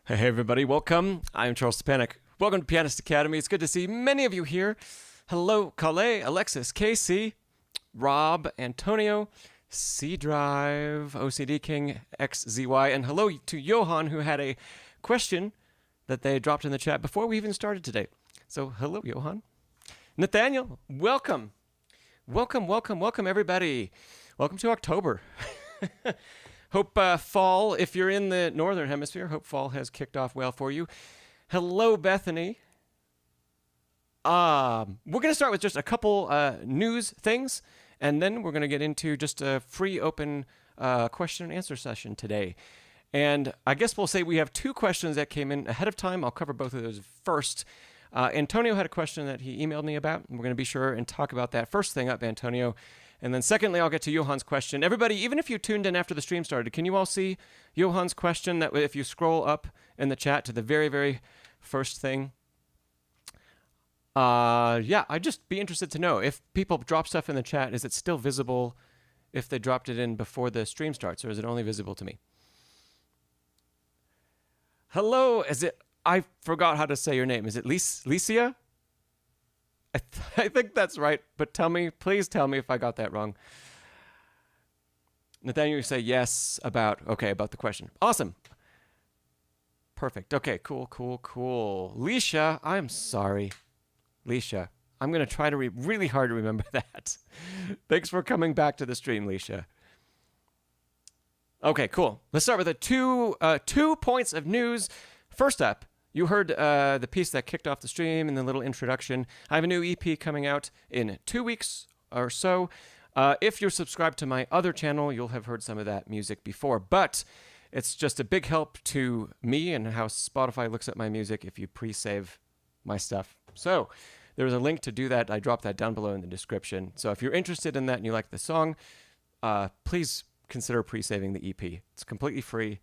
Hey everybody, welcome. I'm Szczepanek. Welcome to Pianist Academy. It's good to see many of you here. Hello, Calais, Alexis, Casey, Rob, Antonio, C Drive, OCD King, XZY, and hello to Johan, who had a question that they dropped in the chat before we even started today. So hello, Johan. Nathaniel, welcome. Welcome everybody. Welcome to October. Hope fall, if you're in the northern hemisphere, hope fall has kicked off well for you. Hello, Bethany. We're going to start with just a couple news things, and then we're going to get into just a free open question and answer session today. And I guess we'll say we have two questions that came in ahead of time. I'll cover both of those first. Antonio had a question that he emailed me about, and we're going to be sure and talk about that. First thing up, Antonio. And then secondly, I'll get to Johan's question. Everybody, even if you tuned in after the stream started, can you all see Johan's question? That if you scroll up in the chat to the very, very first thing. Yeah, I'd just be interested to know if people drop stuff in the chat, is it still visible if they dropped it in before the stream starts, or is it only visible to me? Hello, I forgot how to say your name. Is it Licia? I think that's right, but please tell me if I got that wrong. Nathaniel, you say yes about the question. Awesome. Perfect. Okay, cool. Leisha, I'm sorry. Leisha, I'm going to try to really hard to remember that. Thanks for coming back to the stream, Leisha. Okay, cool. Let's start with the two points of news. First up, you heard the piece that kicked off the stream and the little introduction. I have a new EP coming out in 2 weeks or so. If you're subscribed to my other channel, you'll have heard some of that music before. But it's just a big help to me and how Spotify looks at my music if you pre-save my stuff. So there's a link to do that. I dropped that down below in the description. So if you're interested in that and you like the song, please consider pre-saving the EP. It's completely free,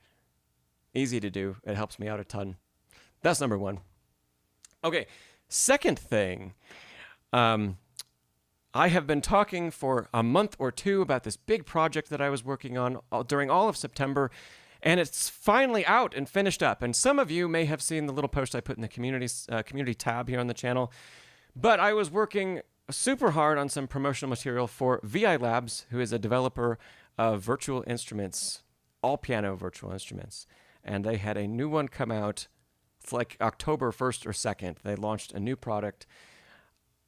easy to do. It helps me out a ton. That's number one. Okay, second thing. I have been talking for a month or two about this big project that I was working on during all of September, and it's finally out and finished up. And some of you may have seen the little post I put in the community tab here on the channel. But I was working super hard on some promotional material for VI Labs, who is a developer of virtual instruments, all piano virtual instruments. And they had a new one come out. It's like October 1st or 2nd. They launched a new product.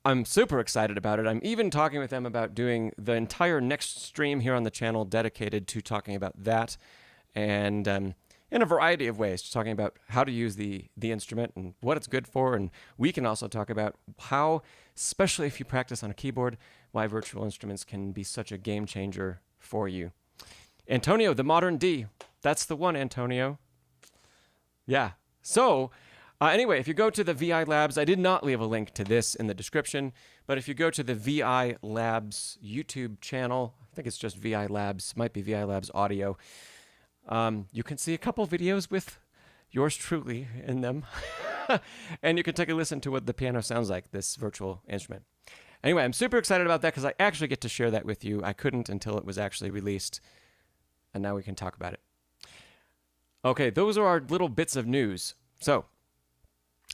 I'm super excited about it. I'm even talking with them about doing the entire next stream here on the channel dedicated to talking about that, and in a variety of ways, talking about how to use the instrument and what it's good for. And we can also talk about how, especially if you practice on a keyboard, why virtual instruments can be such a game changer for you. Antonio, the modern D. That's the one, Antonio. Yeah. So, anyway, if you go to the VI Labs, I did not leave a link to this in the description, but if you go to the VI Labs YouTube channel, I think it's just VI Labs, might be VI Labs Audio, you can see a couple videos with yours truly in them, and you can take a listen to what the piano sounds like, this virtual instrument. Anyway, I'm super excited about that because I actually get to share that with you. I couldn't until it was actually released, and now we can talk about it. Okay, those are our little bits of news. So,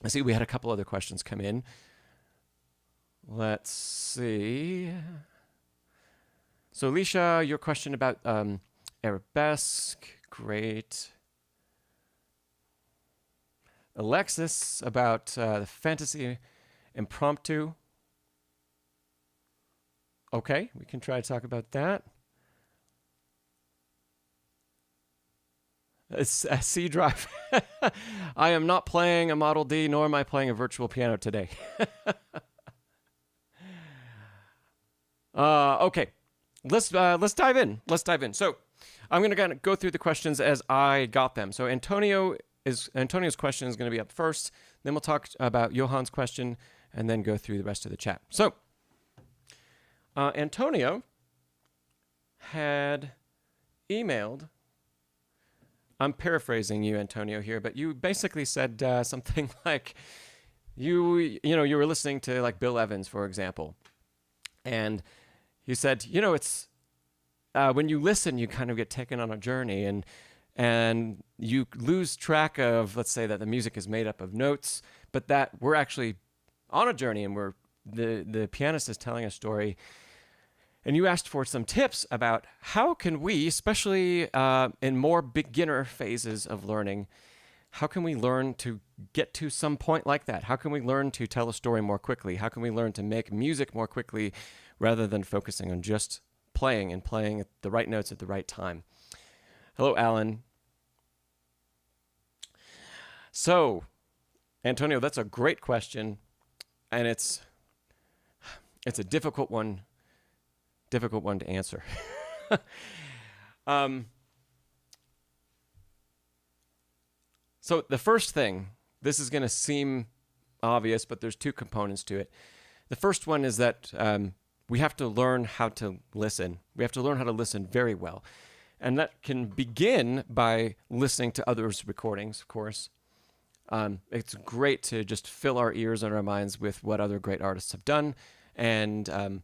I see we had a couple other questions come in. Let's see. So, Alicia, your question about Arabesque, great. Alexis, about the fantasy Impromptu. Okay, we can try to talk about that. It's a C Drive. I am not playing a Model D, nor am I playing a virtual piano today. Okay, let's dive in. So I'm going to kind of go through the questions as I got them. So Antonio's question is going to be up first. Then we'll talk about Johan's question, and then go through the rest of the chat. So Antonio had emailed. I'm paraphrasing you, Antonio, here, but you basically said something like you were listening to like Bill Evans, for example, and you said, it's when you listen, you kind of get taken on a journey, and and you lose track of, let's say that the music is made up of notes, but that we're actually on a journey, and the pianist is telling a story. And you asked for some tips about how can we, especially in more beginner phases of learning, how can we learn to get to some point like that? How can we learn to tell a story more quickly? How can we learn to make music more quickly rather than focusing on just playing and playing the right notes at the right time? Hello, Alan. So, Antonio, that's a great question, and it's a difficult one to answer. So the first thing, this is going to seem obvious, but there's two components to it. The first one is that we have to learn how to listen. We have to learn how to listen very well. And that can begin by listening to others' recordings, of course. It's great to just fill our ears and our minds with what other great artists have done. And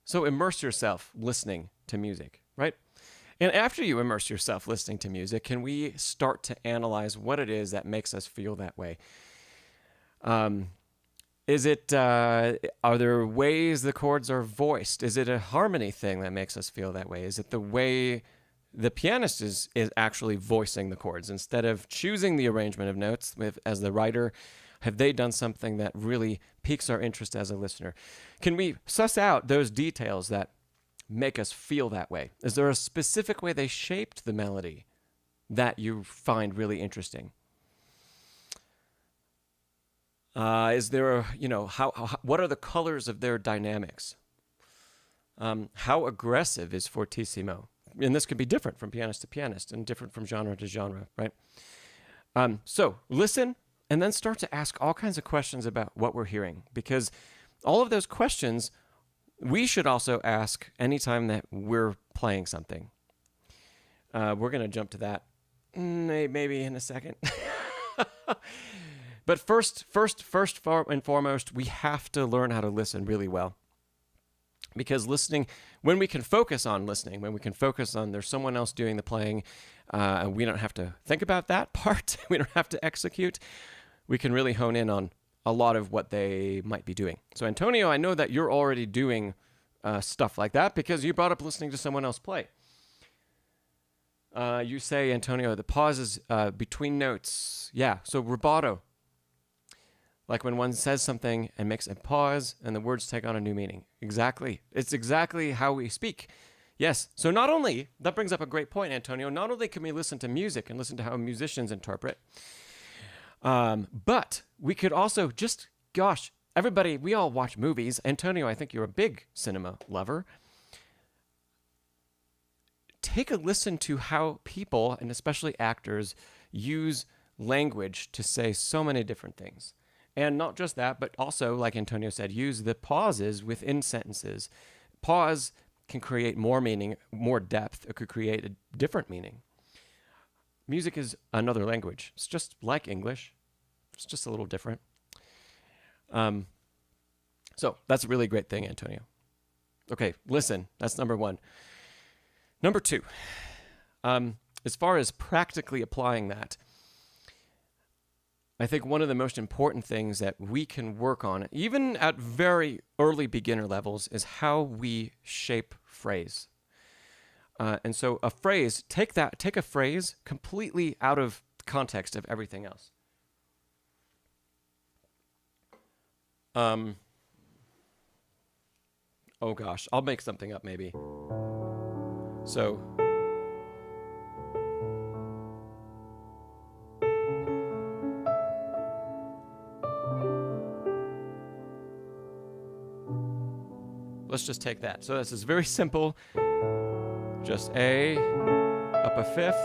so immerse yourself listening to music, right? And after you immerse yourself listening to music, can we start to analyze what it is that makes us feel that way? Are there ways the chords are voiced? Is it a harmony thing that makes us feel that way? Is it the way the pianist is actually voicing the chords instead of choosing the arrangement of notes as the writer? Have they done something that really piques our interest as a listener? Can we suss out those details that make us feel that way? Is there a specific way they shaped the melody that you find really interesting? Is there what are the colors of their dynamics? How aggressive is fortissimo? And this could be different from pianist to pianist and different from genre to genre, right? So listen and then start to ask all kinds of questions about what we're hearing, because all of those questions we should also ask anytime that we're playing something. We're going to jump to that maybe in a second. But first and foremost, we have to learn how to listen really well. Because listening, when we can focus on listening, when we can focus on there's someone else doing the playing, and we don't have to think about that part, we don't have to execute, we can really hone in on a lot of what they might be doing. So Antonio, I know that you're already doing stuff like that because you brought up listening to someone else play. You say, Antonio, the pauses between notes. Yeah, so rubato. Like when one says something and makes a pause and the words take on a new meaning. Exactly. It's exactly how we speak. Yes. So not only, that brings up a great point, Antonio, not only can we listen to music and listen to how musicians interpret, but we could also just, everybody, we all watch movies. Antonio, I think you're a big cinema lover. Take a listen to how people, and especially actors, use language to say so many different things. And not just that, but also, like Antonio said, use the pauses within sentences. Pause can create more meaning, more depth. It could create a different meaning. Music is another language. It's just like English. It's just a little different. So that's a really great thing, Antonio. Okay, listen. That's number one. Number two, as far as practically applying that, I think one of the most important things that we can work on, even at very early beginner levels, is how we shape phrase. And so a phrase, take a phrase completely out of context of everything else. Oh gosh, I'll make something up maybe. So, let's just take that. So this is very simple. Just A, up a fifth.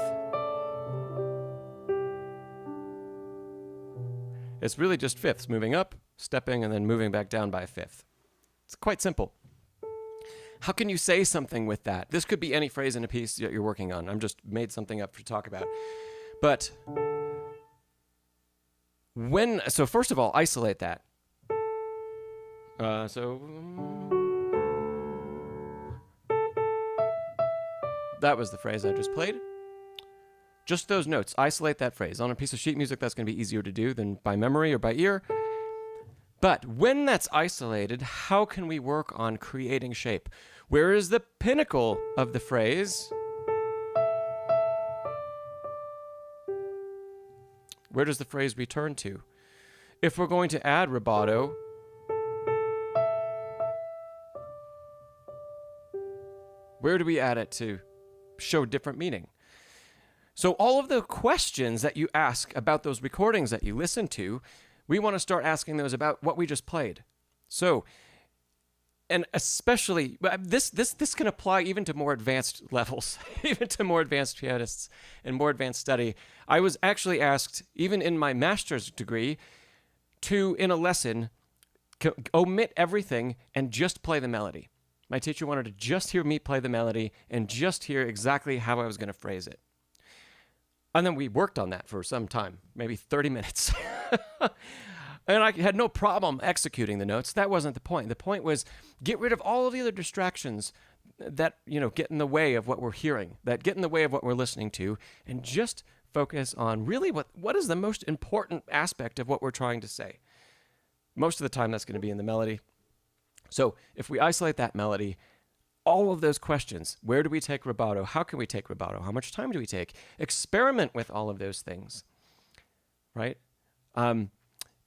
It's really just fifths, moving up, stepping, and then moving back down by a fifth. It's quite simple. How can you say something with that? This could be any phrase in a piece that you're working on. I'm just made something up to talk about. But so first of all, isolate that. That was the phrase I just played. Just those notes. Isolate that phrase. On a piece of sheet music, that's going to be easier to do than by memory or by ear. But when that's isolated, how can we work on creating shape? Where is the pinnacle of the phrase? Where does the phrase return to? If we're going to add rubato, where do we add it to show different meaning? So all of the questions that you ask about those recordings that you listen to, we want to start asking those about what we just played. So, and especially, this can apply even to more advanced levels, even to more advanced pianists and more advanced study. I was actually asked, even in my master's degree, to, in a lesson, omit everything and just play the melody. My teacher wanted to just hear me play the melody and just hear exactly how I was going to phrase it. And then we worked on that for some time, maybe 30 minutes. And I had no problem executing the notes. That wasn't the point. The point was get rid of all of the other distractions that, get in the way of what we're hearing, that get in the way of what we're listening to, and just focus on really what is the most important aspect of what we're trying to say. Most of the time, that's going to be in the melody. So if we isolate that melody, all of those questions, where do we take rubato? How can we take rubato? How much time do we take? Experiment with all of those things, right?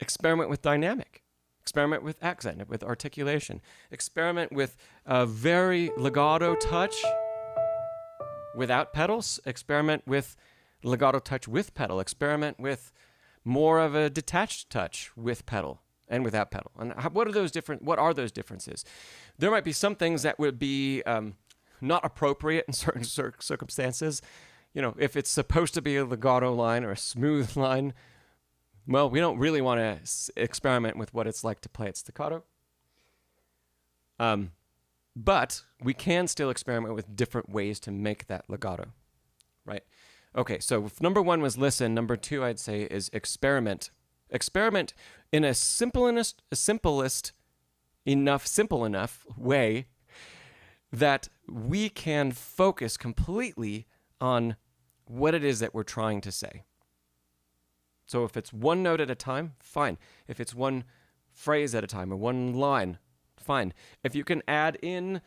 Experiment with dynamic. Experiment with accent, with articulation. Experiment with a very legato touch without pedals. Experiment with legato touch with pedal. Experiment with more of a detached touch with pedal and without pedal. And what are those differences? There might be some things that would be not appropriate in certain circumstances. If it's supposed to be a legato line or a smooth line, well, we don't really want to experiment with what it's like to play it staccato. But we can still experiment with different ways to make that legato, right? Okay, so if number one was listen, number two I'd say is experiment. Experiment in a simple enough way that we can focus completely on what it is that we're trying to say. So if it's one note at a time, fine. If it's one phrase at a time or one line, fine. If you can add in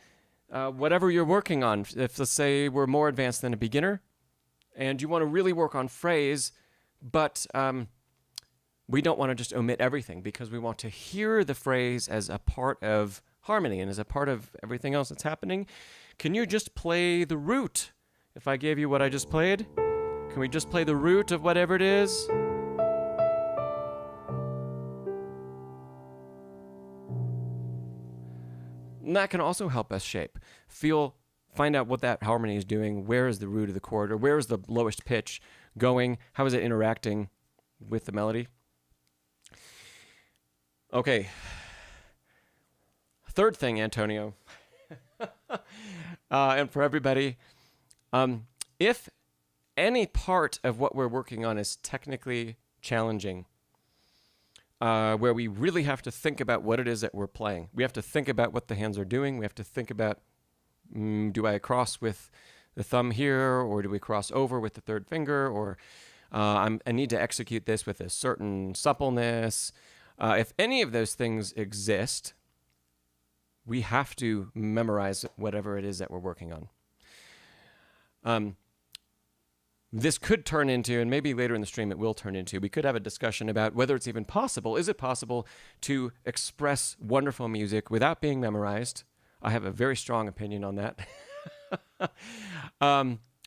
whatever you're working on, if let's say we're more advanced than a beginner and you want to really work on phrase, but we don't want to just omit everything because we want to hear the phrase as a part of harmony and as a part of everything else that's happening. Can you just play the root? If I gave you what I just played, can we just play the root of whatever it is? And that can also help us shape. Find out what that harmony is doing. Where is the root of the chord, or where is the lowest pitch going? How is it interacting with the melody? Okay. Third thing, Antonio, and for everybody, if any part of what we're working on is technically challenging, where we really have to think about what it is that we're playing. We have to think about what the hands are doing. We have to think about, do I cross with the thumb here, or do we cross over with the third finger, or I need to execute this with a certain suppleness. If any of those things exist, we have to memorize whatever it is that we're working on. This could turn into, and maybe later in the stream it will turn into, we could have a discussion about whether it's even possible. Is it possible to express wonderful music without being memorized? I have a very strong opinion on that.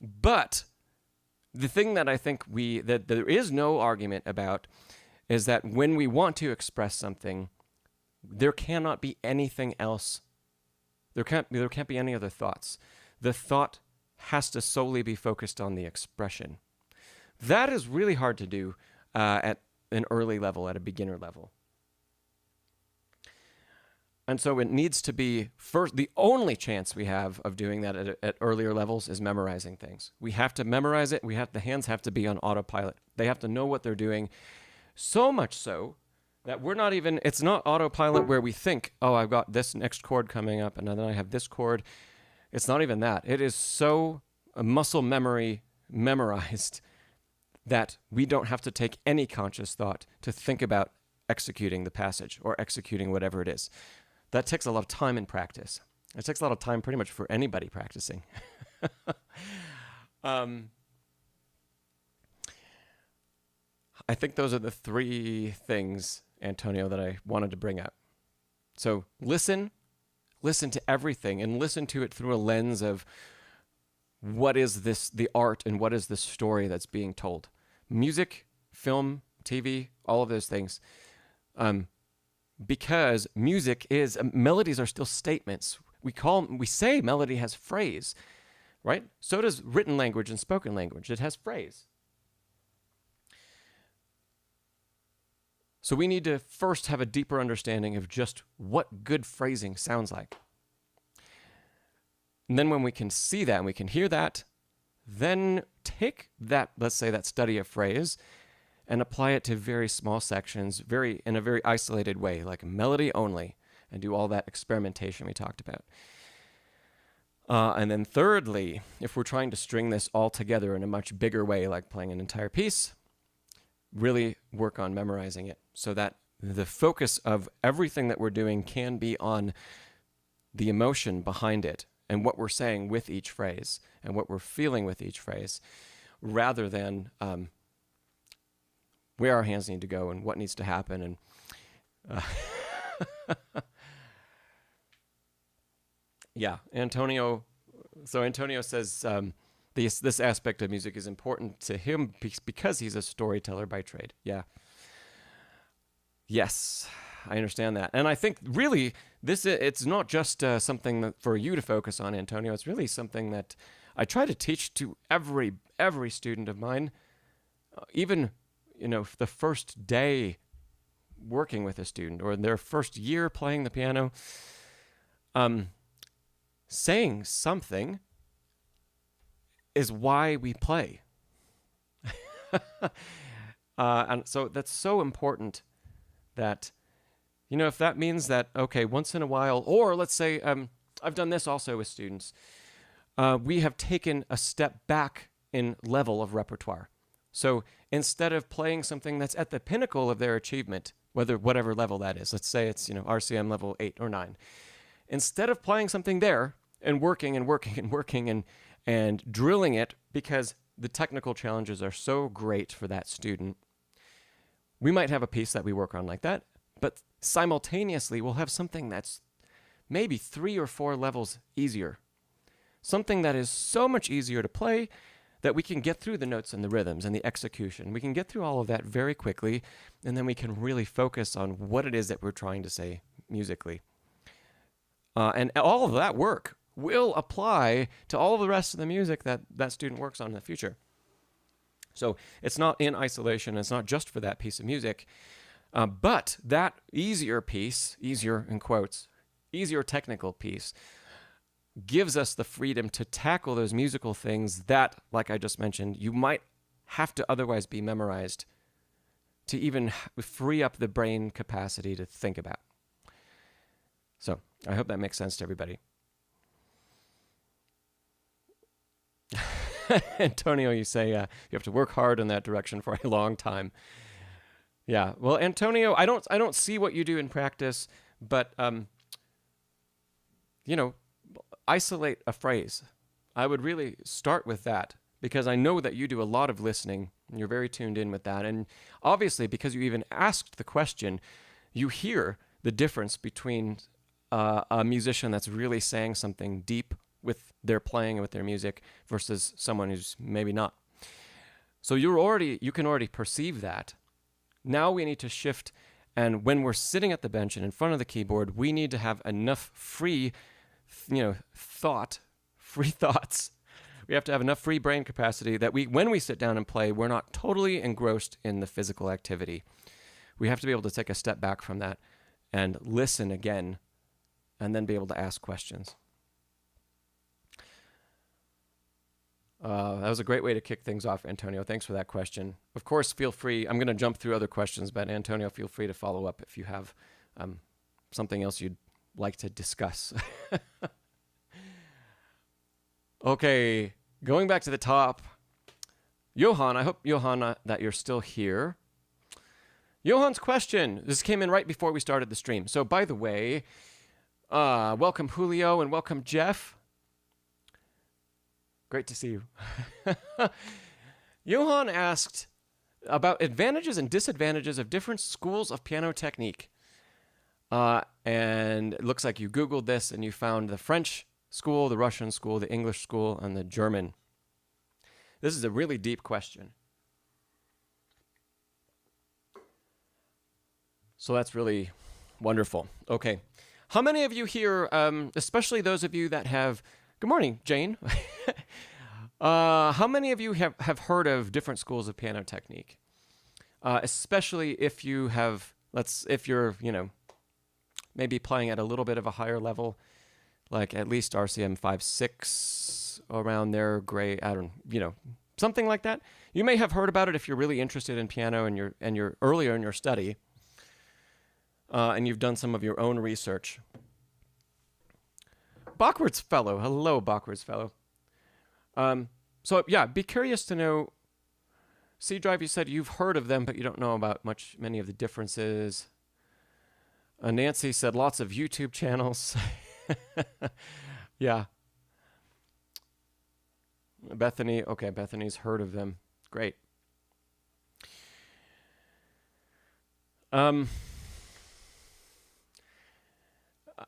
But the thing that I think that there is no argument about is that when we want to express something, there cannot be anything else. There can't be any other thoughts. The thought has to solely be focused on the expression. That is really hard to do at an early level, at a beginner level. And so it needs to be first, the only chance we have of doing that at earlier levels is memorizing things. We have to memorize it. The hands have to be on autopilot. They have to know what they're doing. So much so that it's not autopilot where we think, oh, I've got this next chord coming up and then I have this chord. It's not even that. It is so a muscle memory memorized that we don't have to take any conscious thought to think about executing the passage or executing whatever it is. That takes a lot of time in practice. It takes a lot of time pretty much for anybody practicing. I think those are the three things, Antonio, that I wanted to bring up. So listen to everything, and listen to it through a lens of what is this, the art, and what is the story that's being told. Music, film, TV, all of those things. Because music is, melodies are still statements. We say melody has phrase, right? So does written language and spoken language. It has phrase. So we need to first have a deeper understanding of just what good phrasing sounds like. And then when we can see that and we can hear that, then take that, let's say that study of phrase, and apply it to very small sections, in a very isolated way, like melody only, and do all that experimentation we talked about. And then thirdly, if we're trying to string this all together in a much bigger way, like playing an entire piece, really work on memorizing it so that the focus of everything that we're doing can be on the emotion behind it and what we're saying with each phrase and what we're feeling with each phrase, rather than where our hands need to go and what needs to happen. And yeah, Antonio. So Antonio says this aspect of music is important to him because he's a storyteller by trade. Yeah. Yes, I understand that. And I think really it's not just something that for you to focus on, Antonio. It's really something that I try to teach to every student of mine, even, the first day working with a student or their first year playing the piano, saying something is why we play. And so that's so important that, if that means that, okay, once in a while, or let's say, I've done this also with students, we have taken a step back in level of repertoire. So instead of playing something that's at the pinnacle of their achievement, whatever level that is, let's say it's, RCM level 8 or 9, instead of playing something there and working and drilling it because the technical challenges are so great for that student, we might have a piece that we work on like that, but simultaneously we'll have something that's maybe 3 or 4 levels easier. Something that is so much easier to play that we can get through the notes and the rhythms and the execution. We can get through all of that very quickly, and then we can really focus on what it is that we're trying to say musically. And all of that work will apply to all of the rest of the music that that student works on in the future. So it's not in isolation. It's not just for that piece of music. But that easier piece, easier in quotes, easier technical piece, gives us the freedom to tackle those musical things that, like I just mentioned, you might have to otherwise be memorized to even free up the brain capacity to think about. So I hope that makes sense to everybody. Antonio, you say you have to work hard in that direction for a long time. Yeah. Well, Antonio, I don't see what you do in practice, but isolate a phrase. I would really start with that because I know that you do a lot of listening and you're very tuned in with that. And obviously, because you even asked the question, you hear the difference between a musician that's really saying something deep with their playing and with their music versus someone who's maybe not. So you can already perceive that. Now we need to shift, and when we're sitting at the bench and in front of the keyboard, we need to have enough free thoughts. We have to have enough free brain capacity that when we sit down and play, we're not totally engrossed in the physical activity. We have to be able to take a step back from that and listen again, and then be able to ask questions. That was a great way to kick things off, Antonio. Thanks for that question. Of course, feel free. I'm going to jump through other questions, but Antonio, feel free to follow up if you have something else you'd like to discuss. Okay. Going back to the top, Johan, I hope, Johan, that you're still here. Johan's question. This came in right before we started the stream. So, by the way, welcome Julio and welcome Jeff. Great to see you. Johan asked about advantages and disadvantages of different schools of piano technique. And it looks like you Googled this and you found the French school, the Russian school, the English school, and the German. This is a really deep question. So that's really wonderful. Okay. How many of you here, especially those of you that have... Good morning, Jane. How many of you have heard of different schools of piano technique? Especially if you have, if you're, maybe playing at a little bit of a higher level, like at least RCM 5-6, around there, great, I don't, something like that. You may have heard about it if you're really interested in piano and you're earlier in your study, and you've done some of your own research. Bachward's Fellow. Hello, Bachward's Fellow. So yeah, be curious to know. C Drive, you said you've heard of them, but you don't know about many of the differences. Nancy said lots of YouTube channels. Yeah. Bethany, okay, Bethany's heard of them. Great. And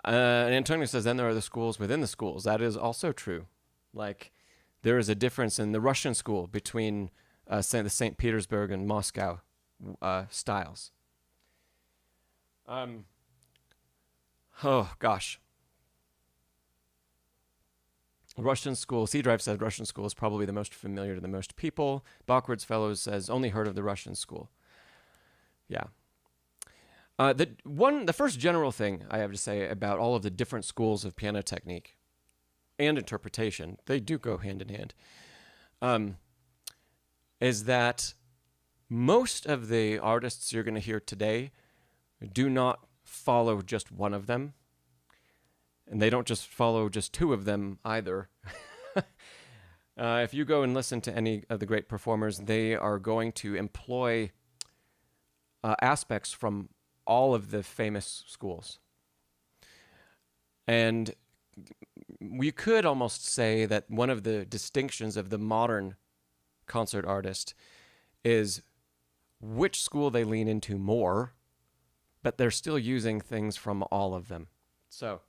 Antonio says, then there are the schools within the schools. That is also true. Like, there is a difference in the Russian school between the St. Petersburg and Moscow styles. Oh, gosh. Russian school, C Drive said Russian school is probably the most familiar to the most people. Bachward's Fellows says only heard of the Russian school. Yeah. The first general thing I have to say about all of the different schools of piano technique and interpretation, they do go hand in hand, is that most of the artists you're going to hear today do not follow just one of them. And they don't just follow just two of them either. If you go and listen to any of the great performers, they are going to employ aspects from all of the famous schools. And we could almost say that one of the distinctions of the modern concert artist is which school they lean into more, but they're still using things from all of them. So,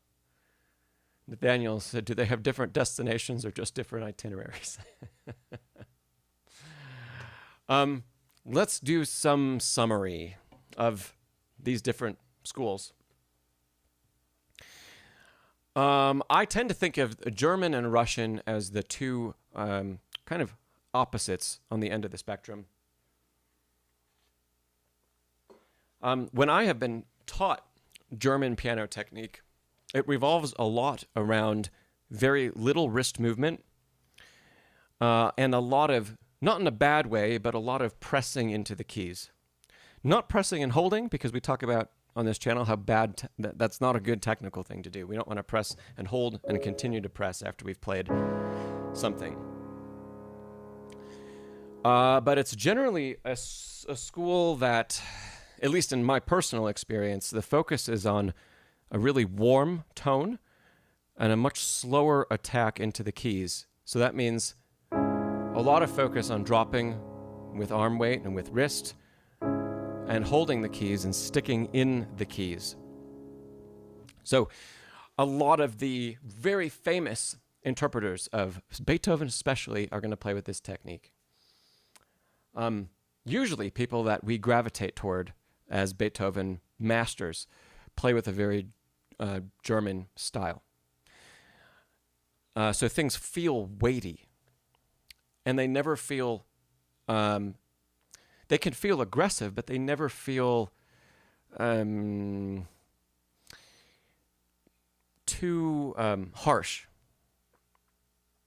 Nathaniel said, do they have different destinations or just different itineraries? Let's do some summary of these different schools. I tend to think of German and Russian as the two kind of opposites on the end of the spectrum. When I have been taught German piano technique, it revolves a lot around very little wrist movement and a lot of, not in a bad way, but a lot of pressing into the keys. Not pressing and holding, because we talk about on this channel how bad, that's not a good technical thing to do. We don't want to press and hold and continue to press after we've played something. But it's generally a school that, at least in my personal experience, the focus is on a really warm tone and a much slower attack into the keys. So that means a lot of focus on dropping with arm weight and with wrist and holding the keys and sticking in the keys. So a lot of the very famous interpreters of Beethoven especially are going to play with this technique. Usually people that we gravitate toward as Beethoven masters play with a very German style. So things feel weighty. And they never feel... they can feel aggressive, but they never feel too harsh.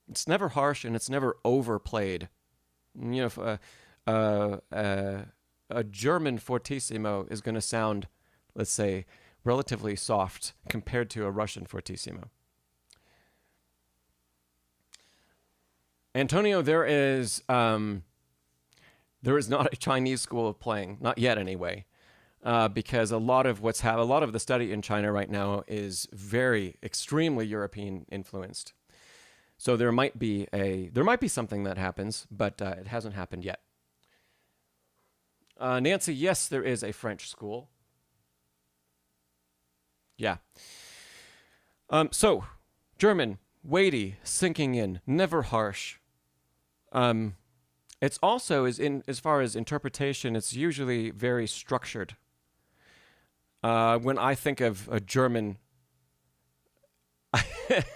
It's never harsh and it's never overplayed. You know, a German fortissimo is going to sound, let's say, relatively soft compared to a Russian fortissimo. Antonio, there is not a Chinese school of playing, not yet anyway, because a lot of the study in China right now is extremely European influenced. So there might be something that happens, but it hasn't happened yet. Nancy, yes, there is a French school. Yeah. So German, weighty, sinking in, never harsh. It's also as far as interpretation, it's usually very structured. When I think of a German,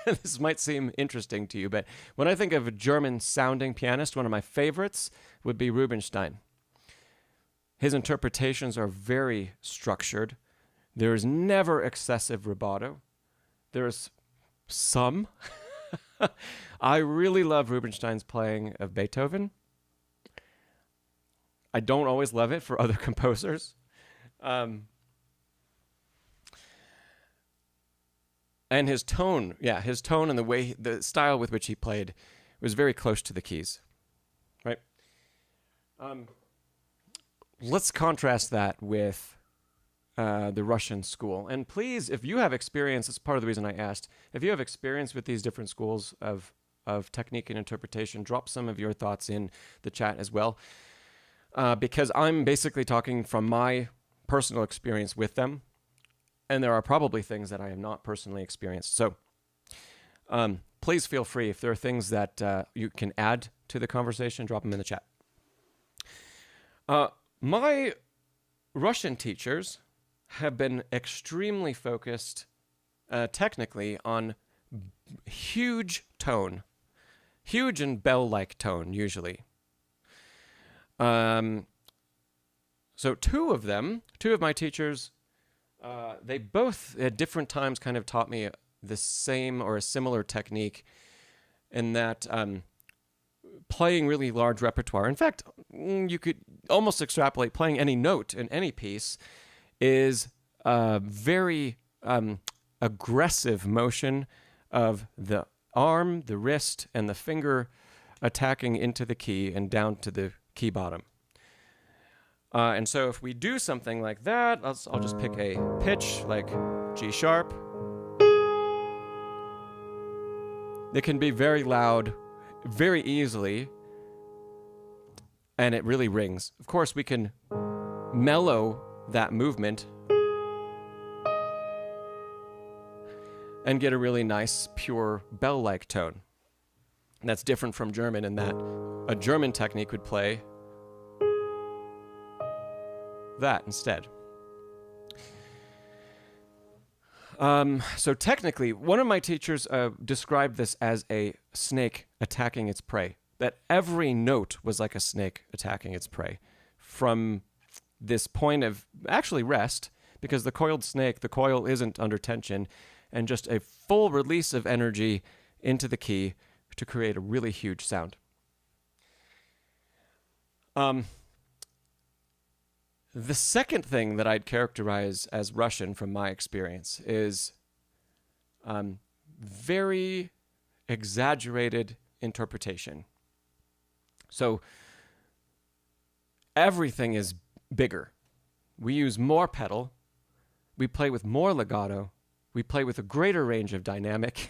this might seem interesting to you, but when I think of a German sounding pianist, one of my favorites would be Rubinstein. His interpretations are very structured. There is never excessive rubato. There's some. I really love Rubinstein's playing of Beethoven. I don't always love it for other composers. And his tone and the style with which he played was very close to the keys, right? Let's contrast that with the Russian school. And please, if you have experience, that's part of the reason I asked, if you have experience with these different schools of technique and interpretation, drop some of your thoughts in the chat as well. Because I'm basically talking from my personal experience with them, and there are probably things that I have not personally experienced. So please feel free, if there are things that you can add to the conversation, drop them in the chat. My Russian teachers have been extremely focused technically on huge tone, huge and bell-like tone usually. So two of my teachers, they both at different times kind of taught me the same or a similar technique in that playing really large repertoire. In fact, you could almost extrapolate playing any note in any piece is a very aggressive motion of the arm, the wrist, and the finger attacking into the key and down to the key bottom. And so if we do something like that, I'll just pick a pitch like G sharp. It can be very loud, very easily, and it really rings. Of course, we can mellow that movement and get a really nice, pure bell-like tone. And that's different from German in that a German technique would play that instead. So technically, one of my teachers described this as a snake attacking its prey, that every note was like a snake attacking its prey from this point of actually rest, because the coiled snake, the coil isn't under tension, and just a full release of energy into the key to create a really huge sound. The second thing that I'd characterize as Russian from my experience is very exaggerated interpretation. So everything is bigger. We use more pedal. We play with more legato. We play with a greater range of dynamic.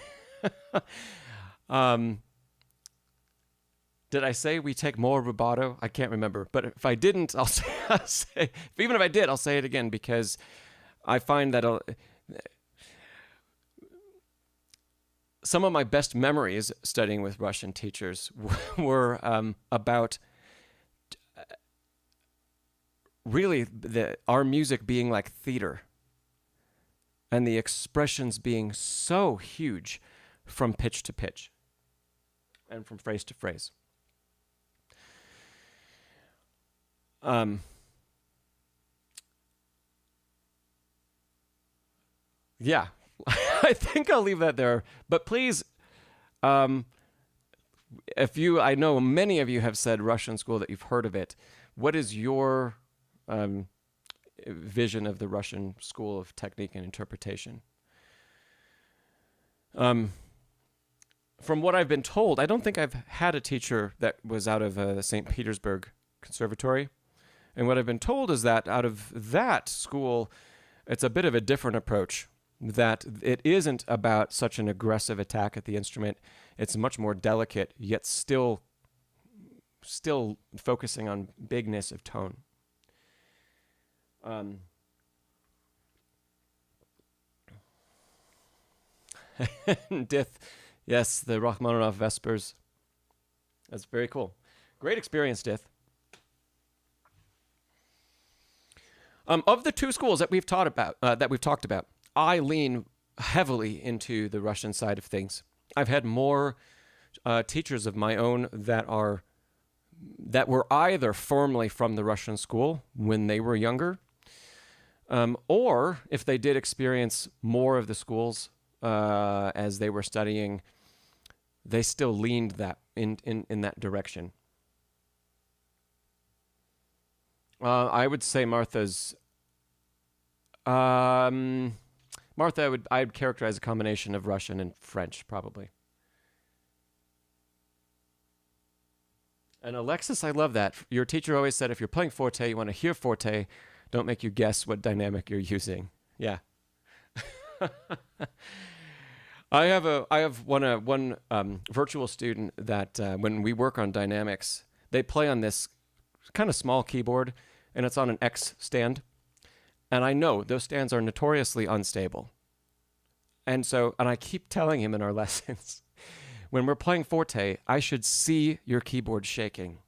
Did I say we take more rubato? I can't remember. But if I didn't, I'll say even if I did, I'll say it again, because I find that some of my best memories studying with Russian teachers were about really our music being like theater and the expressions being so huge from pitch to pitch and from phrase to phrase. Yeah, I think I'll leave that there. But please, I know many of you have said Russian school, that you've heard of it. What is your vision of the Russian school of technique and interpretation? from what I've been told, I don't think I've had a teacher that was out of the St. Petersburg Conservatory. And what I've been told is that out of that school, it's a bit of a different approach, that it isn't about such an aggressive attack at the instrument. It's much more delicate, yet still focusing on bigness of tone. Dith, yes, the Rachmaninoff Vespers. That's very cool. Great experience, Dith. Of the two schools that we've talked about, I lean heavily into the Russian side of things. I've had more teachers of my own that were either formerly from the Russian school when they were younger, or if they did experience more of the schools as they were studying, they still leaned that in that direction. I would say Martha's. Martha, I'd characterize a combination of Russian and French, probably. And Alexis, I love that. Your teacher always said, if you're playing forte, you want to hear forte. Don't make you guess what dynamic you're using. Yeah. I have one virtual student that when we work on dynamics, they play on this kind of small keyboard, and it's on an X stand. And I know those stands are notoriously unstable. And I keep telling him in our lessons, when we're playing forte, I should see your keyboard shaking.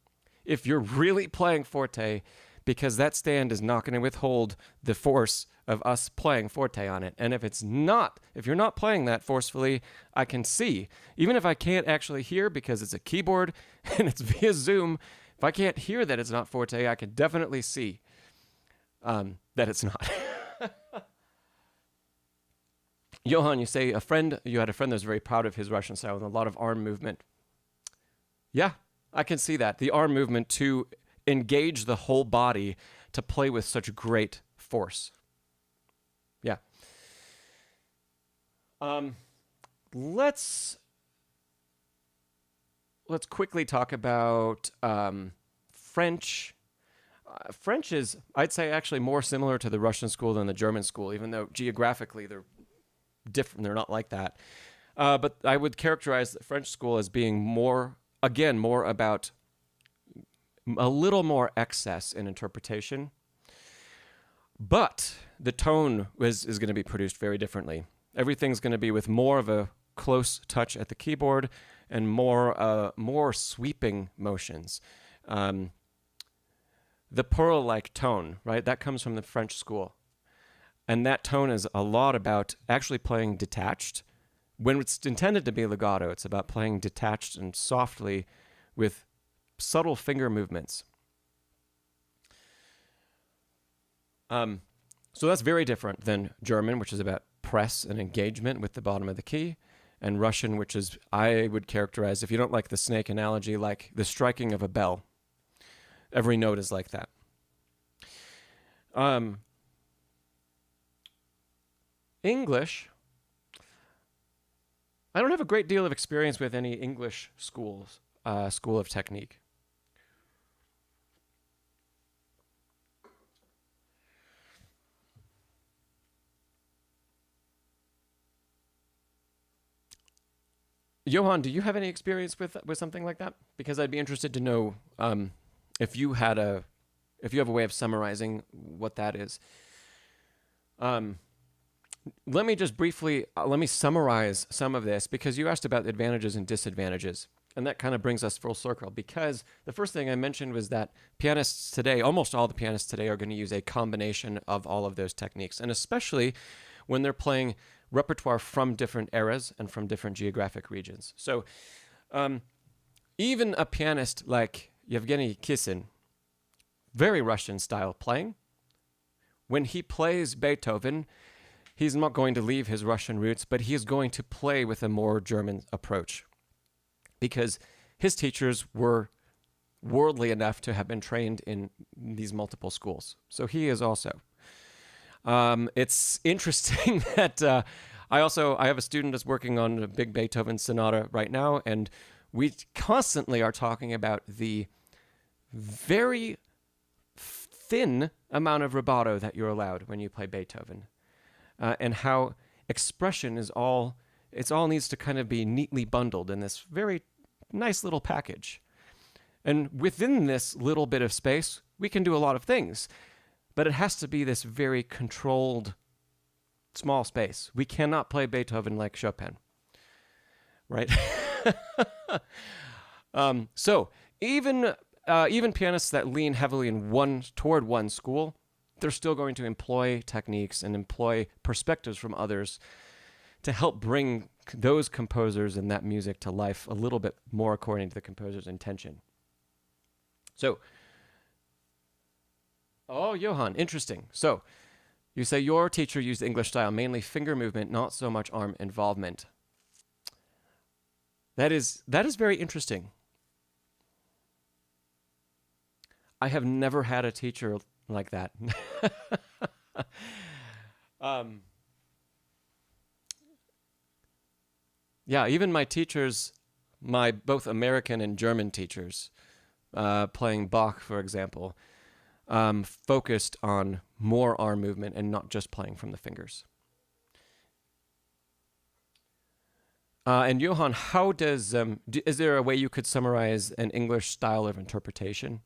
If you're really playing forte, because that stand is not going to withhold the force of us playing forte on it. And if you're not playing that forcefully, I can see. Even if I can't actually hear because it's a keyboard and it's via Zoom, if I can't hear that it's not forte, I can definitely see that it's not. Johan, you say you had a friend that was very proud of his Russian style with a lot of arm movement. Yeah, I can see that. The arm movement to engage the whole body to play with such great force. Yeah. Let's quickly talk about French. French is, I'd say, actually more similar to the Russian school than the German school, even though geographically they're different. They're not like that. But I would characterize the French school as being more about a little more excess in interpretation. But the tone is going to be produced very differently. Everything's going to be with more of a close touch at the keyboard and more sweeping motions. The pearl-like tone, right? That comes from the French school. And that tone is a lot about actually playing detached. When it's intended to be legato, it's about playing detached and softly with subtle finger movements. So that's very different than German, which is about press and engagement with the bottom of the key, and Russian, which is, I would characterize, if you don't like the snake analogy, like the striking of a bell. Every note is like that. English, I don't have a great deal of experience with any English school of technique. Johan, do you have any experience with something like that? Because I'd be interested to know if you have a way of summarizing what that is. Let me just briefly summarize some of this, because you asked about advantages and disadvantages, and that kind of brings us full circle, because the first thing I mentioned was that pianists today, almost all the pianists today, are going to use a combination of all of those techniques, and especially when they're playing repertoire from different eras and from different geographic regions. So even a pianist like Yevgeny Kissin, very Russian style playing, when he plays Beethoven, he's not going to leave his Russian roots, but he is going to play with a more German approach, because his teachers were worldly enough to have been trained in these multiple schools. So he is also. It's interesting that I have a student that's working on a big Beethoven sonata right now, and we constantly are talking about the very thin amount of rubato that you're allowed when you play Beethoven, and how expression is all needs to kind of be neatly bundled in this very nice little package. And within this little bit of space, we can do a lot of things, but it has to be this very controlled small space. We cannot play Beethoven like Chopin, right? So even pianists that lean heavily toward one school, they're still going to employ techniques and employ perspectives from others to help bring those composers and that music to life a little bit more according to the composer's intention. So, Johan, interesting. So, you say your teacher used English style, mainly finger movement, not so much arm involvement. That is very interesting. I have never had a teacher like that. Yeah, even my teachers, my both American and German teachers, playing Bach, for example, focused on more arm movement and not just playing from the fingers. And Johan, how does is there a way you could summarize an English style of interpretation?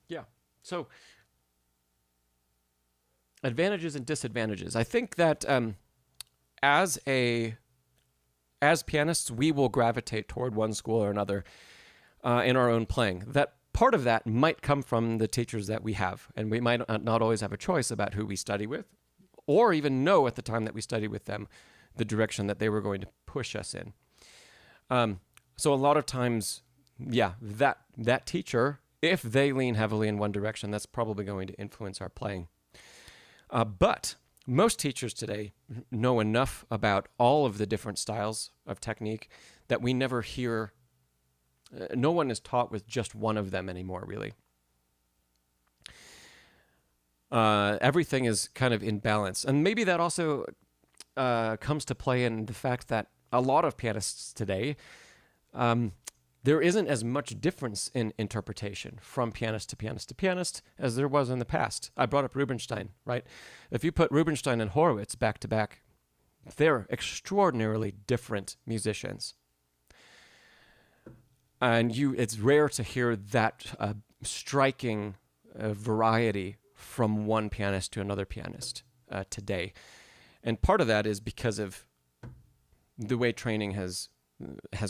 Yeah. So advantages and disadvantages. I think that as pianists, we will gravitate toward one school or another in our own playing. That part of that might come from the teachers that we have, and we might not always have a choice about who we study with, or even know at the time that we study with them the direction that they were going to push us in. So a lot of times, yeah, that teacher, if they lean heavily in one direction, that's probably going to influence our playing. But most teachers today know enough about all of the different styles of technique that we never hear. No one is taught with just one of them anymore, really. Everything is kind of in balance. And maybe that also comes to play in the fact that a lot of pianists today, there isn't as much difference in interpretation from pianist to pianist to pianist as there was in the past. I brought up Rubinstein, right? If you put Rubinstein and Horowitz back to back, they're extraordinarily different musicians. And it's rare to hear that striking variety from one pianist to another pianist today. And part of that is because of the way training has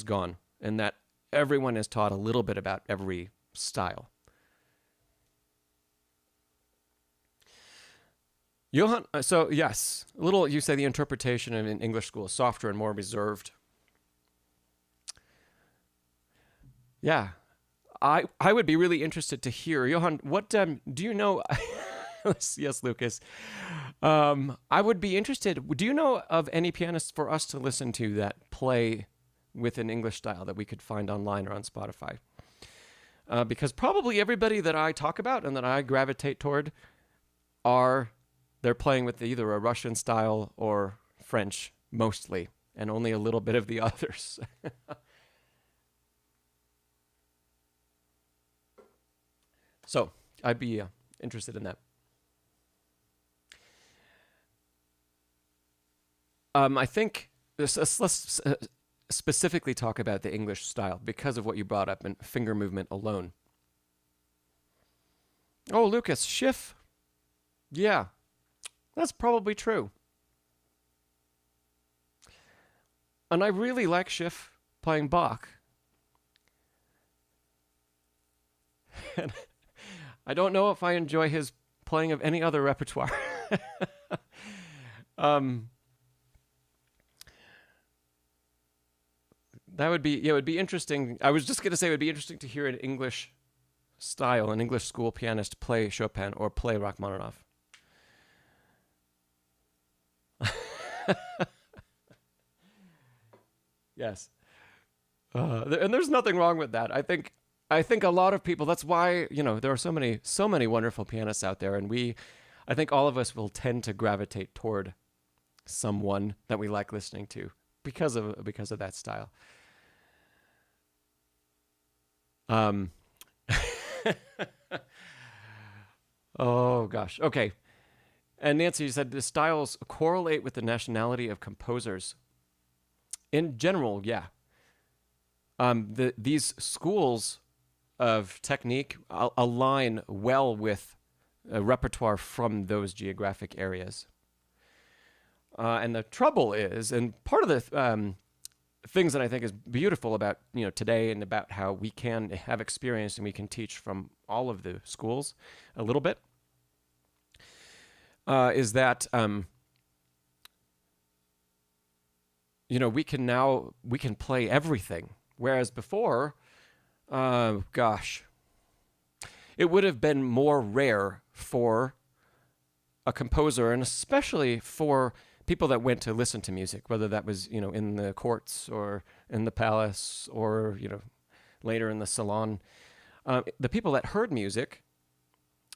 gone, and that everyone is taught a little bit about every style. Johan, so yes, you say the interpretation in English school is softer and more reserved. Yeah, I would be really interested to hear. Johan, what do you know? Yes, Lucas. I would be interested. Do you know of any pianists for us to listen to that play with an English style that we could find online or on Spotify? Because probably everybody that I talk about and that I gravitate toward they're playing with either a Russian style or French mostly, and only a little bit of the others. So I'd be interested in that. I think let's specifically talk about the English style because of what you brought up and finger movement alone. Oh, Lucas, Schiff. Yeah, that's probably true. And I really like Schiff playing Bach. And I don't know if I enjoy his playing of any other repertoire. That would be, it would be interesting. I was just going to say it would be interesting to hear an English style, an English school pianist play Chopin or play Rachmaninoff. Yes. And there's nothing wrong with that. I think I think a lot of people, that's why, there are so many wonderful pianists out there. And I think all of us will tend to gravitate toward someone that we like listening to because of that style. Oh gosh. Okay. And Nancy, you said the styles correlate with the nationality of composers. In general, yeah. These schools of technique align well with a repertoire from those geographic areas. And the trouble is, and part of the things that I think is beautiful about today and about how we can have experience and we can teach from all of the schools a little bit, is that we can play everything, whereas before, gosh, it would have been more rare for a composer, and especially for people that went to listen to music, whether that was, in the courts or in the palace or, later in the salon. The people that heard music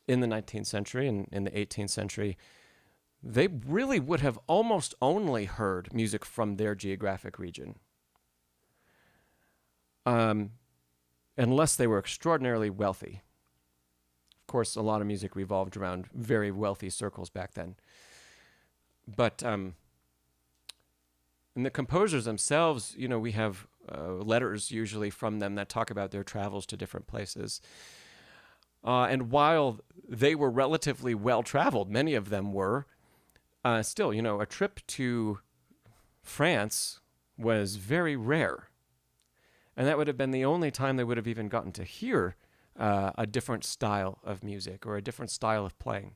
in the 19th century and in the 18th century, they really would have almost only heard music from their geographic region. Unless they were extraordinarily wealthy. Of course, a lot of music revolved around very wealthy circles back then. But in the composers themselves, we have letters usually from them that talk about their travels to different places. And while they were relatively well-traveled, many of them were, still, a trip to France was very rare. And that would have been the only time they would have even gotten to hear a different style of music or a different style of playing.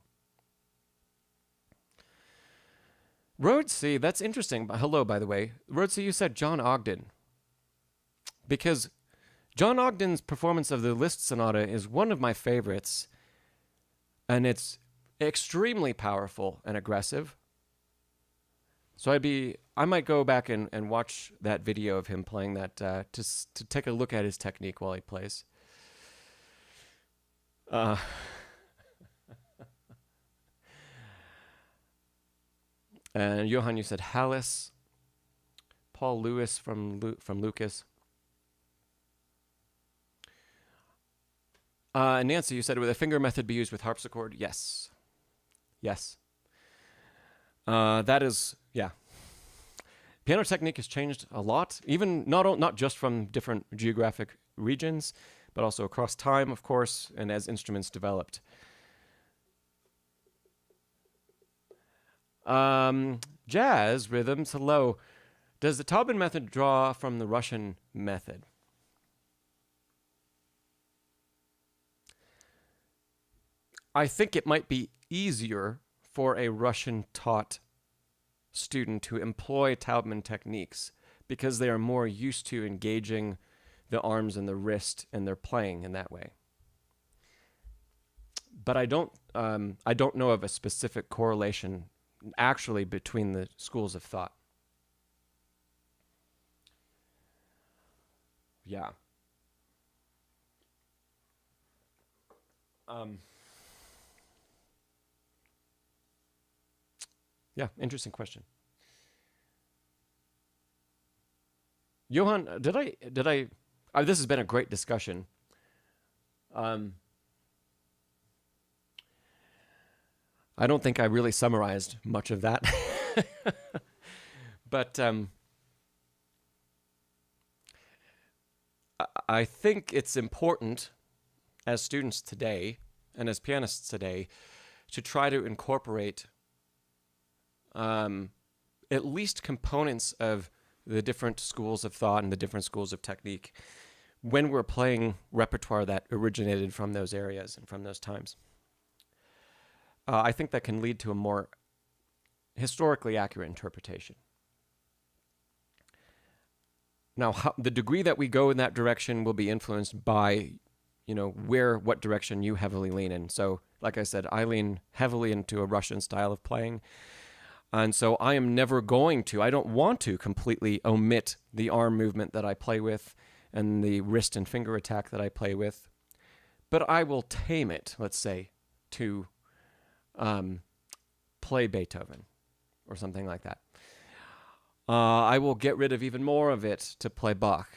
Rhodesy, that's interesting. Hello, by the way. Rhodesy, you said John Ogden. Because John Ogden's performance of the Liszt Sonata is one of my favorites. And it's extremely powerful and aggressive. So I might go back and watch that video of him playing that to take a look at his technique while he plays. And Johan, you said Hallis. Paul Lewis from Lucas. Nancy, you said, would a finger method be used with harpsichord? Yes. Yes. That is, yeah. Piano technique has changed a lot, even not just from different geographic regions, but also across time, of course, and as instruments developed. Jazz rhythms, hello. Does the Taubman method draw from the Russian method? I think it might be easier for a Russian-taught student to employ Taubman techniques because they are more used to engaging the arms and the wrist and their playing in that way. But I don't know of a specific correlation actually between the schools of thought. Yeah. Yeah, interesting question. Johan, did I this has been a great discussion. I don't think I really summarized much of that. But I think it's important as students today and as pianists today to try to incorporate at least components of the different schools of thought and the different schools of technique when we're playing repertoire that originated from those areas and from those times. I think that can lead to a more historically accurate interpretation. Now, the degree that we go in that direction will be influenced by, what direction you heavily lean in. So, like I said, I lean heavily into a Russian style of playing. And so I am never going to, I don't want to completely omit the arm movement that I play with and the wrist and finger attack that I play with. But I will tame it, let's say, to play Beethoven or something like that. I will get rid of even more of it to play Bach.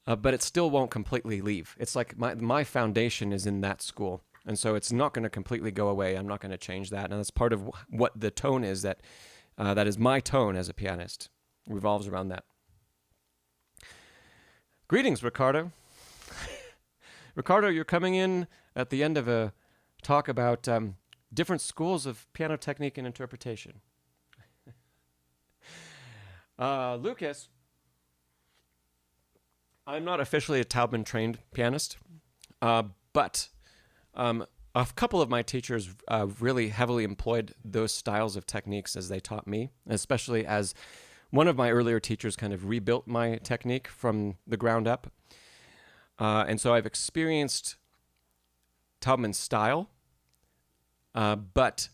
But it still won't completely leave. It's like my foundation is in that school. And so it's not going to completely go away. I'm not going to change that. And that's part of what the tone is that is my tone as a pianist. It revolves around that. Greetings, Ricardo. Ricardo, you're coming in at the end of a talk about different schools of piano technique and interpretation. Lucas, I'm not officially a Taubman-trained pianist, but a couple of my teachers really heavily employed those styles of techniques as they taught me, especially as one of my earlier teachers kind of rebuilt my technique from the ground up. And so I've experienced Taubman's style, but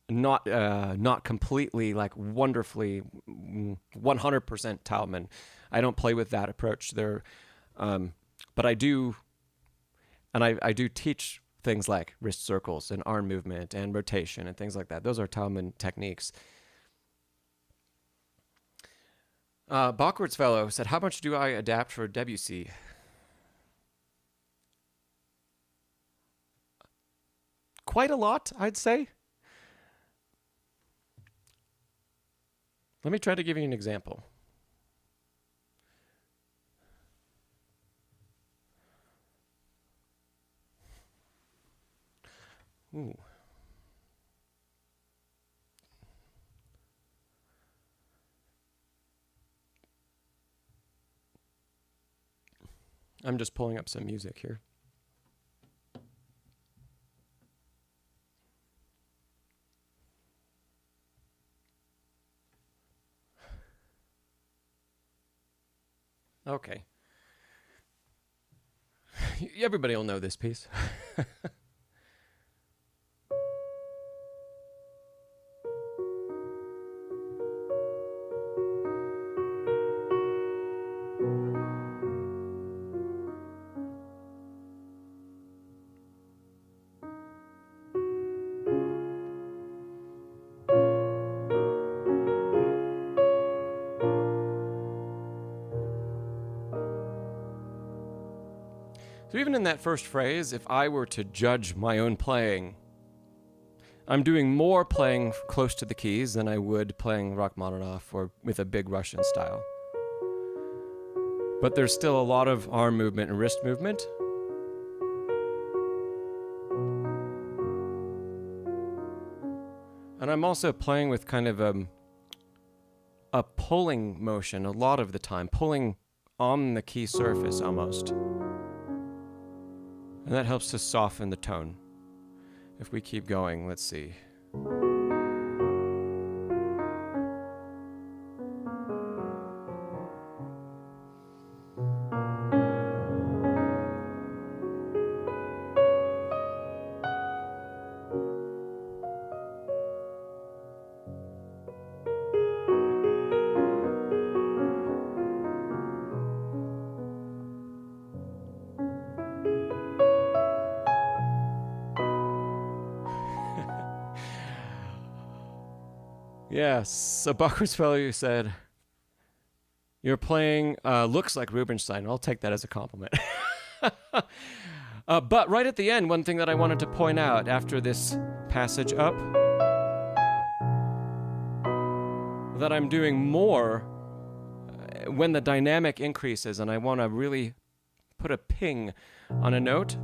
not completely, like, wonderfully 100% Taubman. I don't play with that approach there, but I do, and I do teach things like wrist circles and arm movement and rotation and things like that. Those are Taubman techniques. Bachwards fellow said, "How much do I adapt for Debussy?" Quite a lot, I'd say. Let me try to give you an example. Ooh. I'm just pulling up some music here. Okay. Everybody will know this piece. So even in that first phrase, if I were to judge my own playing, I'm doing more playing close to the keys than I would playing Rachmaninoff or with a big Russian style. But there's still a lot of arm movement and wrist movement. And I'm also playing with kind of a pulling motion a lot of the time, pulling on the key surface almost. And that helps to soften the tone. If we keep going, let's see. Yes, a Bachwards fellow who said, "Your playing looks like Rubinstein." I'll take that as a compliment. But right at the end, one thing that I wanted to point out after this passage up, that I'm doing more when the dynamic increases and I want to really put a ping on a note.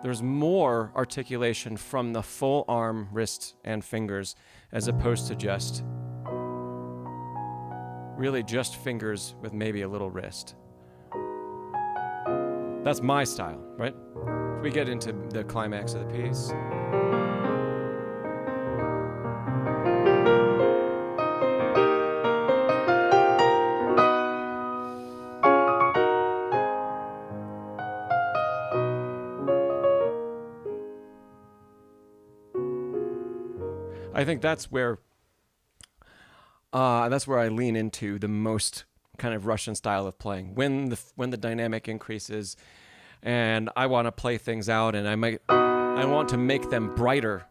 There's more articulation from the full arm, wrist, and fingers as opposed to just fingers with maybe a little wrist. That's my style, right? We get into the climax of the piece. I think that's where That's where I lean into the most kind of Russian style of playing. When the dynamic increases, and I want to play things out, and I want to make them brighter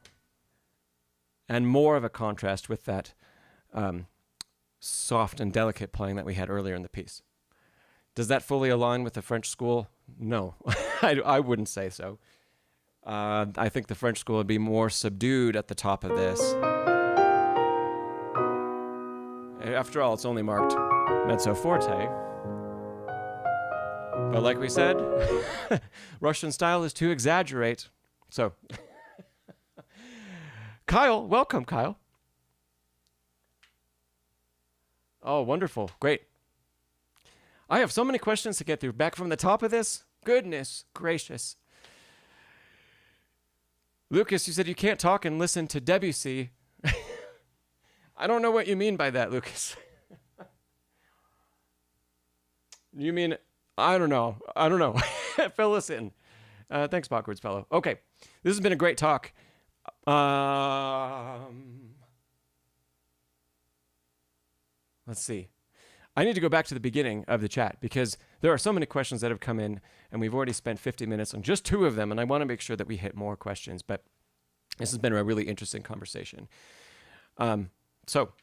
and more of a contrast with that soft and delicate playing that we had earlier in the piece. Does that fully align with the French school? No, I wouldn't say so. I think the French school would be more subdued at the top of this. After all, it's only marked mezzo forte. But like we said, Russian style is to exaggerate. So, Kyle, welcome, Kyle. Oh, wonderful. Great. I have so many questions to get through. Back from the top of this? Goodness gracious. Lucas, you said you can't talk and listen to Debussy. I don't know what you mean by that, Lucas. You mean, I don't know. Fill us in. Thanks, Backwards Fellow. Okay, this has been a great talk. Let's see. I need to go back to the beginning of the chat because there are so many questions that have come in, and we've already spent 50 minutes on just 2 of them, and I want to make sure that we hit more questions, but this has been a really interesting conversation. So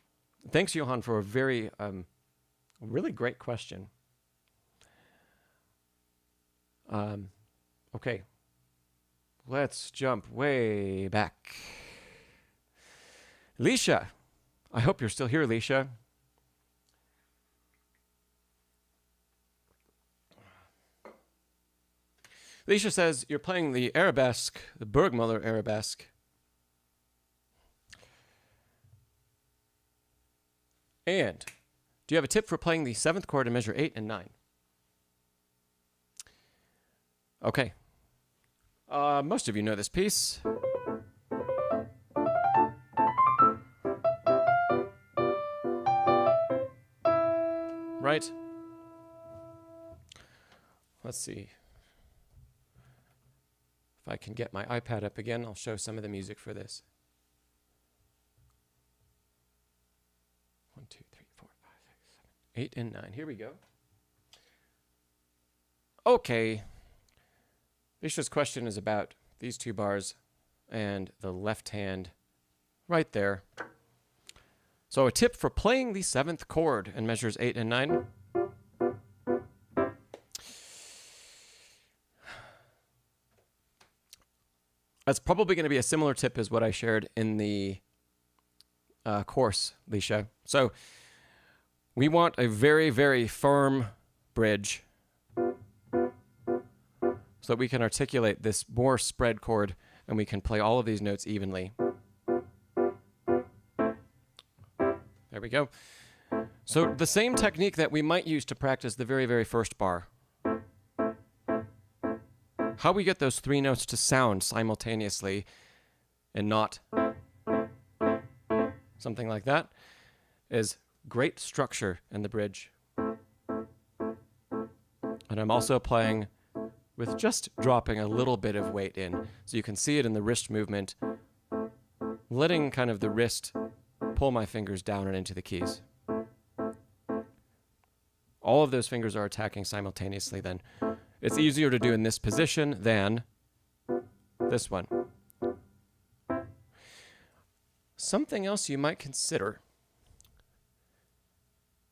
thanks, Johan, for a very, really great question. Okay, let's jump way back. Leisha, I hope you're still here, Leisha. Leisha says you're playing the Arabesque, the Burgmüller Arabesque. And do you have a tip for playing the 7th chord in measure 8 and 9? Okay. Most of you know this piece. Right? Let's see. If I can get my iPad up again, I'll show some of the music for this. 1, 2, 3, 4, 5, 6, 7, 8, and 9. Here we go. Okay. Visha's question is about these 2 bars and the left hand right there. So a tip for playing the 7th chord in measures 8 and 9. That's probably going to be a similar tip as what I shared in the course, Leisha. So we want a very, very firm bridge so that we can articulate this more spread chord and we can play all of these notes evenly. There we go. So the same technique that we might use to practice the very, very first bar. How we get those 3 notes to sound simultaneously and not something like that is great structure in the bridge. And I'm also playing with just dropping a little bit of weight in. So you can see it in the wrist movement, letting kind of the wrist pull my fingers down and into the keys. All of those fingers are attacking simultaneously then. It's easier to do in this position than this one. Something else you might consider.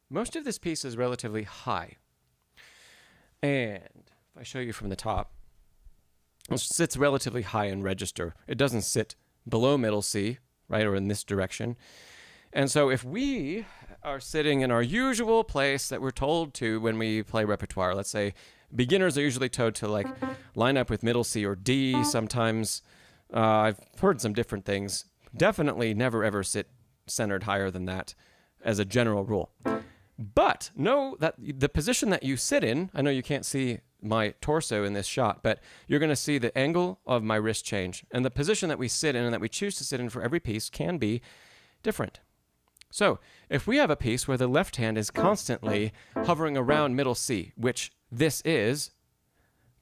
Most of this piece is relatively high. And if I show you from the top, it sits relatively high in register. It doesn't sit below middle C, right, or in this direction. And so if we are sitting in our usual place that we're told to when we play repertoire, let's say beginners are usually told to like line up with middle C or D sometimes. I've heard some different things. Definitely never ever sit centered higher than that as a general rule. But know that the position that you sit in, I know you can't see my torso in this shot, but you're going to see the angle of my wrist change. And the position that we sit in and that we choose to sit in for every piece can be different. So if we have a piece where the left hand is constantly hovering around middle C, which this is,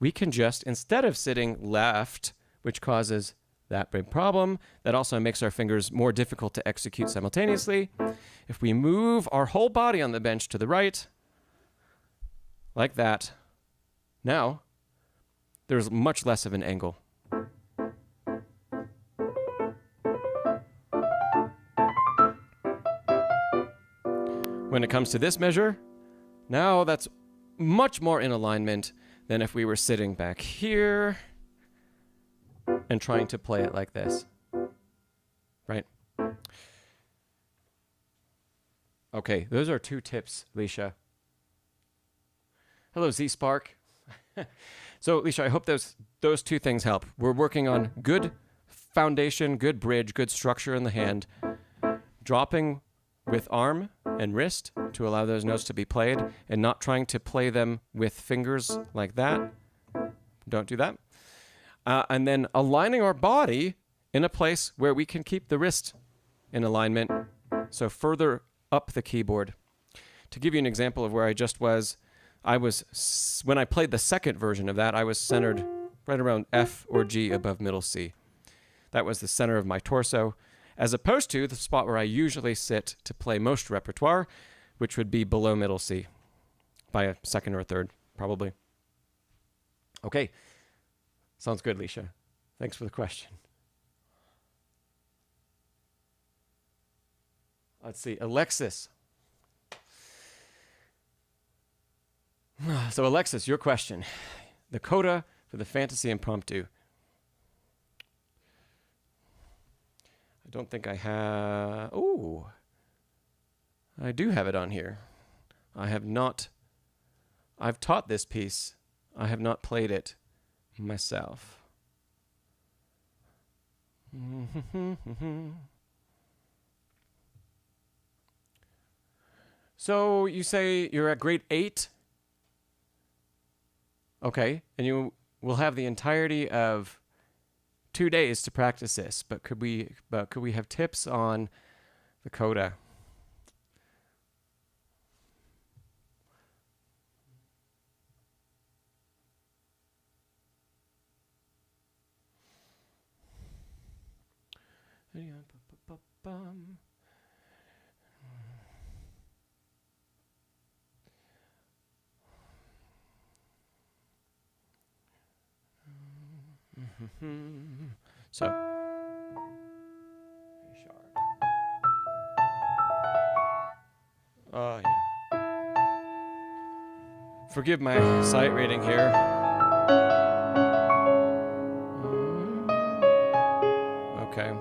we can just, instead of sitting left, which causes that big problem. That also makes our fingers more difficult to execute simultaneously. If we move our whole body on the bench to the right, like that, now there's much less of an angle. When it comes to this measure, now that's much more in alignment than if we were sitting back here and trying to play it like this, right? Okay, those are 2 tips, Leisha. Hello, Z-Spark. So, Leisha, I hope those 2 things help. We're working on good foundation, good bridge, good structure in the hand, dropping with arm and wrist to allow those notes to be played, and not trying to play them with fingers like that. Don't do that. And then aligning our body in a place where we can keep the wrist in alignment, so further up the keyboard. To give you an example of where I just was, when I played the second version of that, I was centered right around F or G above middle C. That was the center of my torso, as opposed to the spot where I usually sit to play most repertoire, which would be below middle C, by a second or a third, probably. Okay, sounds good, Leisha. Thanks for the question. Let's see, Alexis. So Alexis, your question. The coda for the Fantasy Impromptu. I don't think I have... Oh, I do have it on here. I have not... I've taught this piece. I have not played it myself. So you say you're at grade 8? Okay, and you will have the entirety of 2 days to practice this, but could we have tips on the coda? So, sharp. Oh yeah. Forgive my sight reading here. Okay.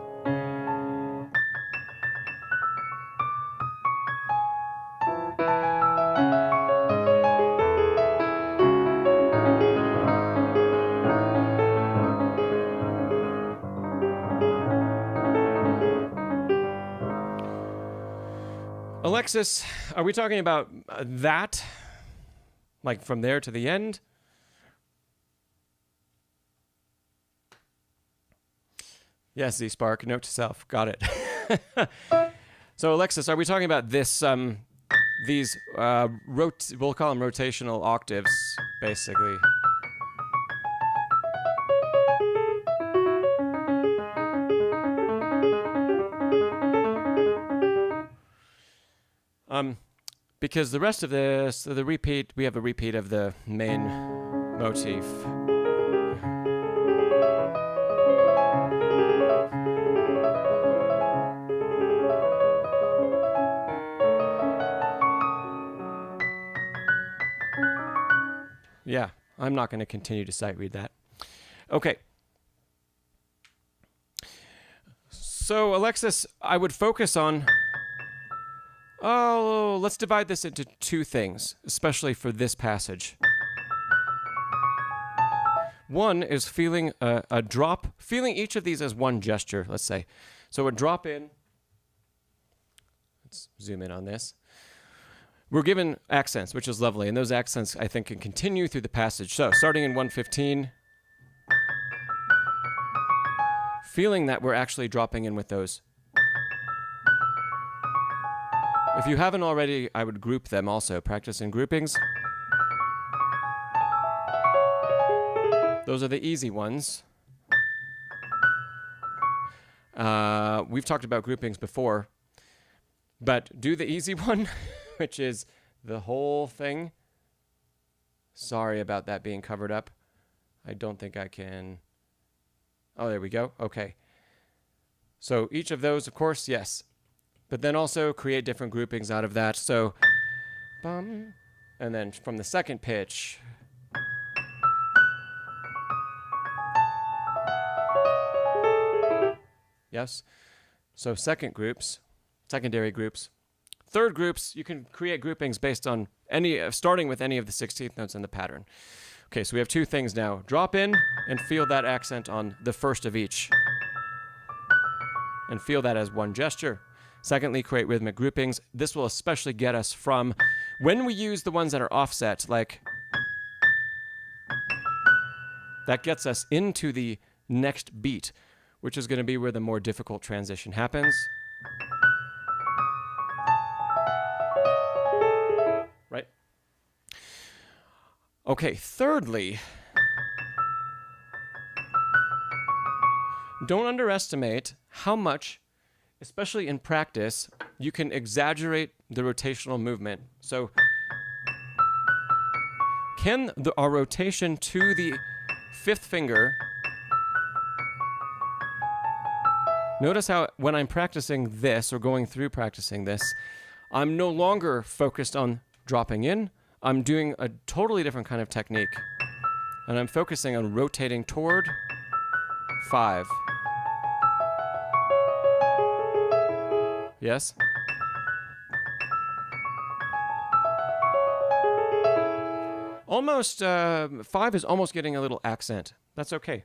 Alexis, are we talking about that? Like from there to the end? Yes, Z-Spark, note to self. Got it. So Alexis, are we talking about this, these, we'll call them rotational octaves, basically? Because the rest of this, the repeat, we have a repeat of the main motif. Yeah, I'm not going to continue to sight read that. Okay. So, Alexis, I would focus on... Oh, let's divide this into 2 things, especially for this passage. One is feeling a drop, feeling each of these as one gesture, let's say. So a drop in. Let's zoom in on this. We're given accents, which is lovely, and those accents, I think, can continue through the passage. So starting in 115, feeling that we're actually dropping in with those. If you haven't already, I would group them also. Practice in groupings. Those are the easy ones. We've talked about groupings before, but do the easy one, which is the whole thing. Sorry about that being covered up. I don't think I can. Oh, there we go. Okay. So each of those, of course, yes. But then also create different groupings out of that. So, bum, and then from the second pitch. Yes. So secondary groups. Third groups, you can create groupings based on starting with any of the 16th notes in the pattern. Okay, so we have two things now. Drop in and feel that accent on the first of each. And feel that as one gesture. Secondly, create rhythmic groupings. This will especially get us from when we use the ones that are offset, like that gets us into the next beat, which is going to be where the more difficult transition happens. Right? Okay, thirdly, don't underestimate how much, especially in practice, you can exaggerate the rotational movement. So can our rotation to the fifth finger, notice how when I'm practicing this or going through practicing this, I'm no longer focused on dropping in. I'm doing a totally different kind of technique. And I'm focusing on rotating toward 5. Yes? Almost, 5 is almost getting a little accent. That's okay.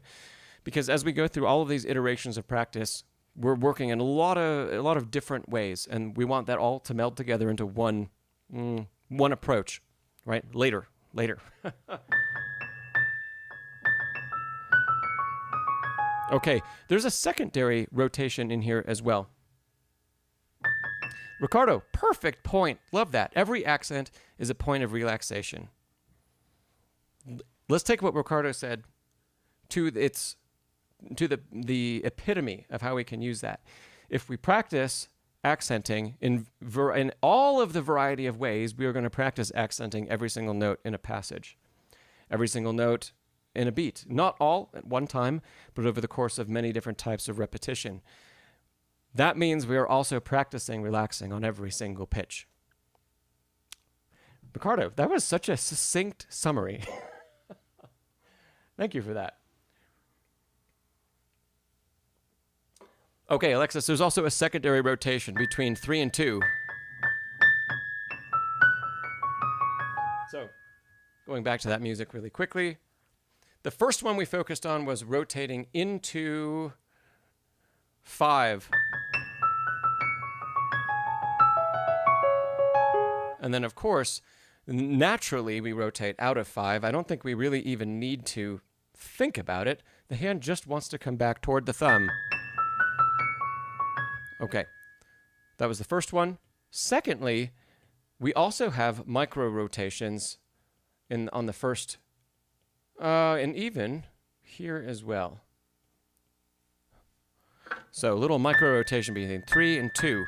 Because as we go through all of these iterations of practice, we're working in a lot of different ways, and we want that all to meld together into one approach, right? Later. Okay, there's a secondary rotation in here as well. Ricardo, perfect point. Love that. Every accent is a point of relaxation. Let's take what Ricardo said to the epitome of how we can use that. If we practice accenting in all of the variety of ways, we are going to practice accenting every single note in a passage, every single note in a beat. Not all at one time, but over the course of many different types of repetition. That means we are also practicing relaxing on every single pitch. Ricardo, that was such a succinct summary. Thank you for that. Okay, Alexis, there's also a secondary rotation between 3 and 2. So, going back to that music really quickly. The first one we focused on was rotating into 5. And then, of course, naturally we rotate out of 5. I don't think we really even need to think about it. The hand just wants to come back toward the thumb. Okay, that was the first one. Secondly, we also have micro rotations on the first, and even here as well. So a little micro rotation between 3 and 2.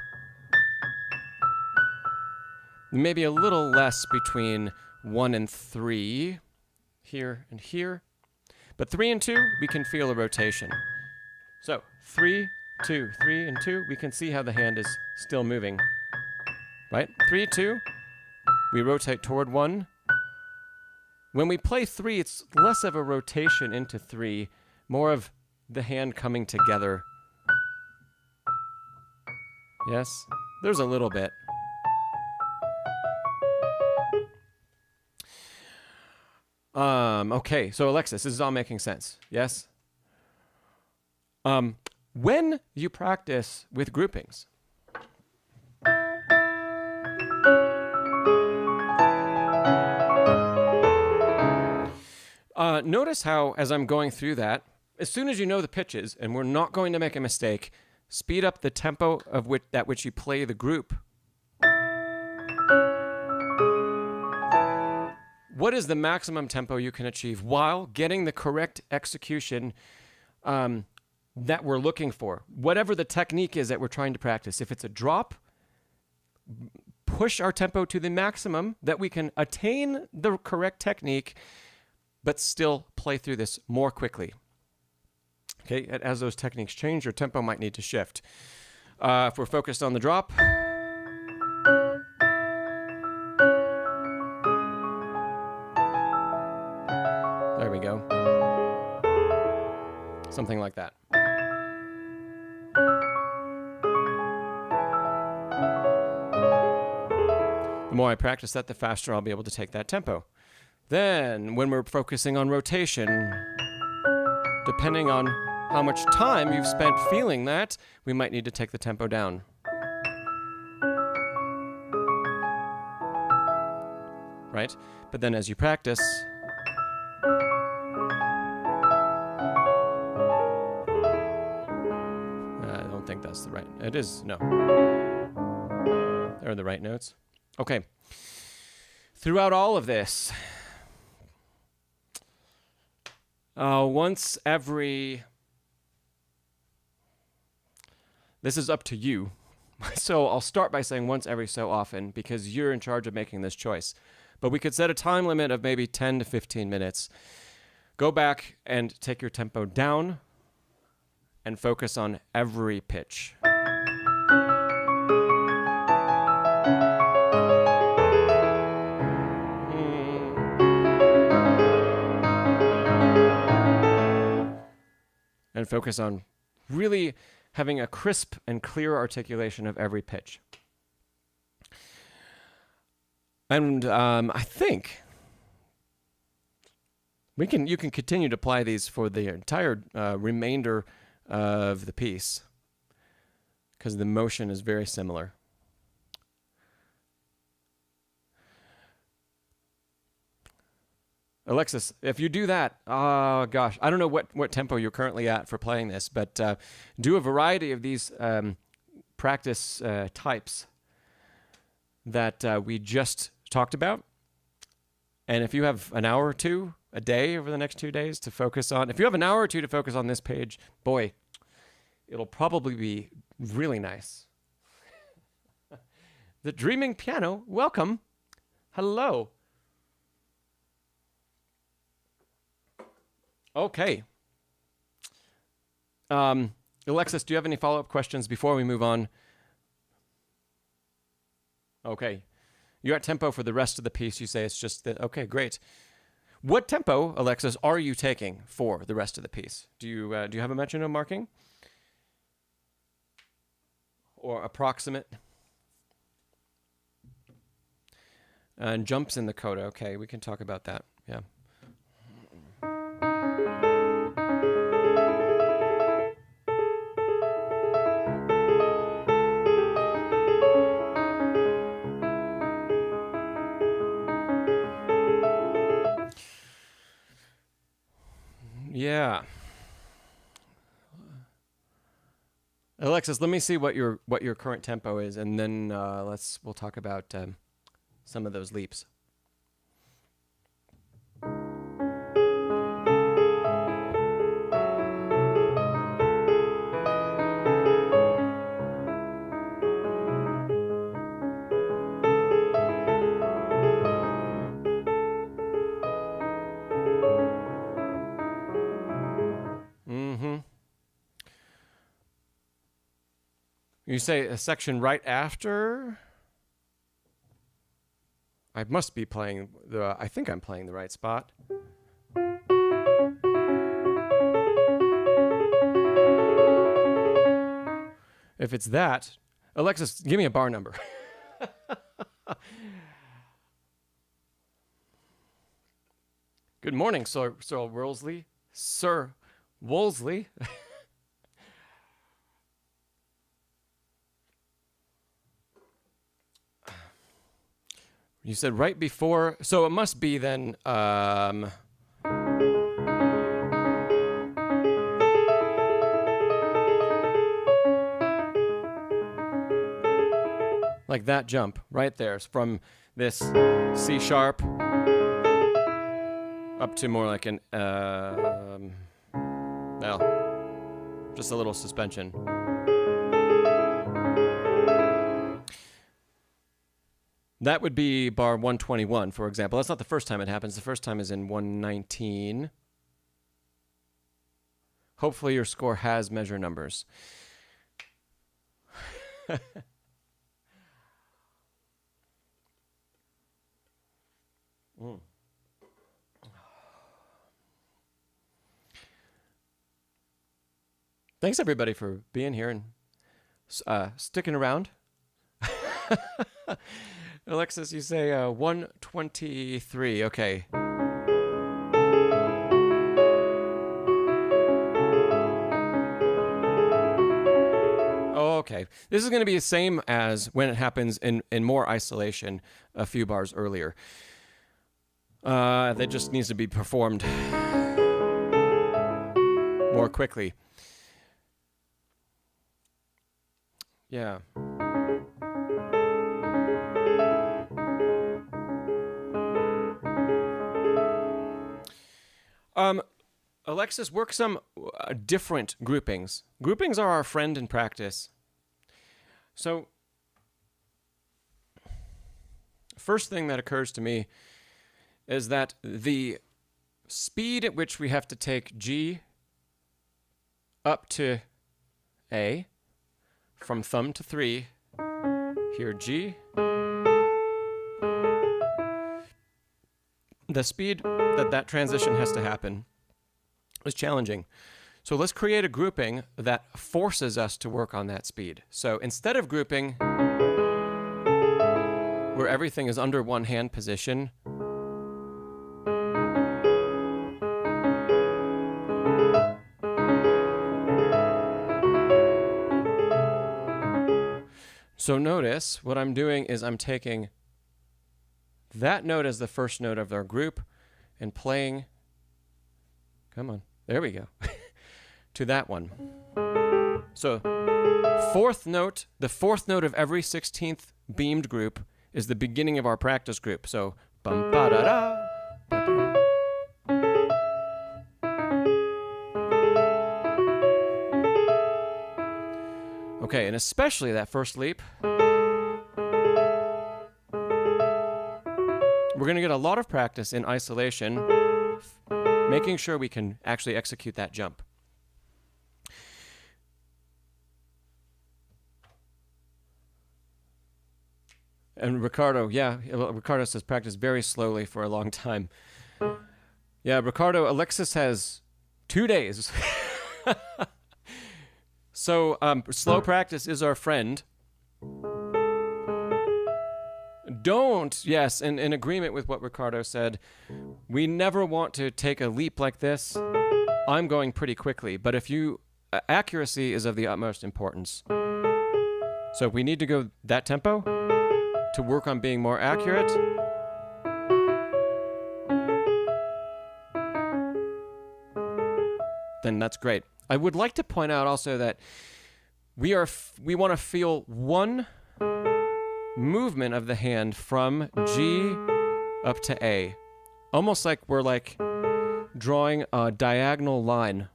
Maybe a little less between 1 and 3, here and here. But 3 and 2, we can feel a rotation. So 3, 2, 3, and 2, we can see how the hand is still moving. Right? 3, 2, we rotate toward 1. When we play 3, it's less of a rotation into 3, more of the hand coming together. Yes? There's a little bit. Okay, so Alexis, this is all making sense. Yes? When you practice with groupings, notice how, as I'm going through that, as soon as you know the pitches, and we're not going to make a mistake, speed up the tempo at which you play the group. What is the maximum tempo you can achieve while getting the correct execution that we're looking for. Whatever the technique is that we're trying to practice. If it's a drop, push our tempo to the maximum that we can attain the correct technique, but still play through this more quickly. Okay, as those techniques change, your tempo might need to shift. If we're focused on the drop, there we go. Something like that. The more I practice that, the faster I'll be able to take that tempo. Then, when we're focusing on rotation, depending on how much time you've spent feeling that, we might need to take the tempo down. Right? But then as you practice, I don't think that's the right, it is, no. There are the right notes. Okay. Throughout all of this, once every, this is up to you. So I'll start by saying once every so often because you're in charge of making this choice. But we could set a time limit of maybe 10 to 15 minutes. Go back and take your tempo down and focus on every pitch. And focus on really having a crisp and clear articulation of every pitch. And I think you can continue to apply these for the entire remainder of the piece because the motion is very similar. Alexis, if you do that, oh gosh, I don't know what tempo you're currently at for playing this, but do a variety of these practice types that we just talked about. And if you have an hour or two a day over the next 2 days to focus on, if you have an hour or two to focus on this page, boy, it'll probably be really nice. The Dreaming Piano, welcome. Hello. Okay. Alexis, do you have any follow-up questions before we move on? Okay. You're at tempo for the rest of the piece. You say it's just that. Okay, great. What tempo, Alexis, are you taking for the rest of the piece? Do you have a metronome marking? Or approximate? And jumps in the coda. Okay, we can talk about that. Yeah. Yeah. Alexis, let me see what your current tempo is, and then we'll talk about some of those leaps. You say a section right after? I must be playing I think I'm playing the right spot. If it's that, Alexis, give me a bar number. Good morning, Sir Wolseley. Sir Wolseley. You said right before, so it must be then, like that jump right there. It's from this C sharp up to more like an, well, Just a little suspension. That would be bar 121, for example. That's not the first time it happens. The first time is in 119. Hopefully your score has measure numbers. Thanks, everybody, for being here and sticking around. Alexis, you say 123. Okay. Oh, okay. This is going to be the same as when it happens in more isolation a few bars earlier. That just needs to be performed more quickly. Yeah. Alexis, work some different groupings. Groupings are our friend in practice. So, first thing that occurs to me is that the speed at which we have to take G up to A, from thumb to 3, here G, the speed that transition has to happen is challenging. So let's create a grouping that forces us to work on that speed. So instead of grouping where everything is under one hand position, so notice what I'm doing is I'm taking that note as the first note of our group and playing, come on, there we go, to that one. So fourth note, the fourth note of every 16th beamed group is the beginning of our practice group. So bum ba da da. Okay, and especially that first leap. We're going to get a lot of practice in isolation, making sure we can actually execute that jump. And Ricardo, yeah, Ricardo says practice very slowly for a long time. Yeah, Ricardo, Alexis has 2 days. So slow practice is our friend. Don't, yes, in agreement with what Ricardo said, we never want to take a leap like this. I'm going pretty quickly, but if you, accuracy is of the utmost importance. So if we need to go that tempo to work on being more accurate, then that's great. I would like to point out also that we want to feel one movement of the hand from G up to A. Almost like we're like drawing a diagonal line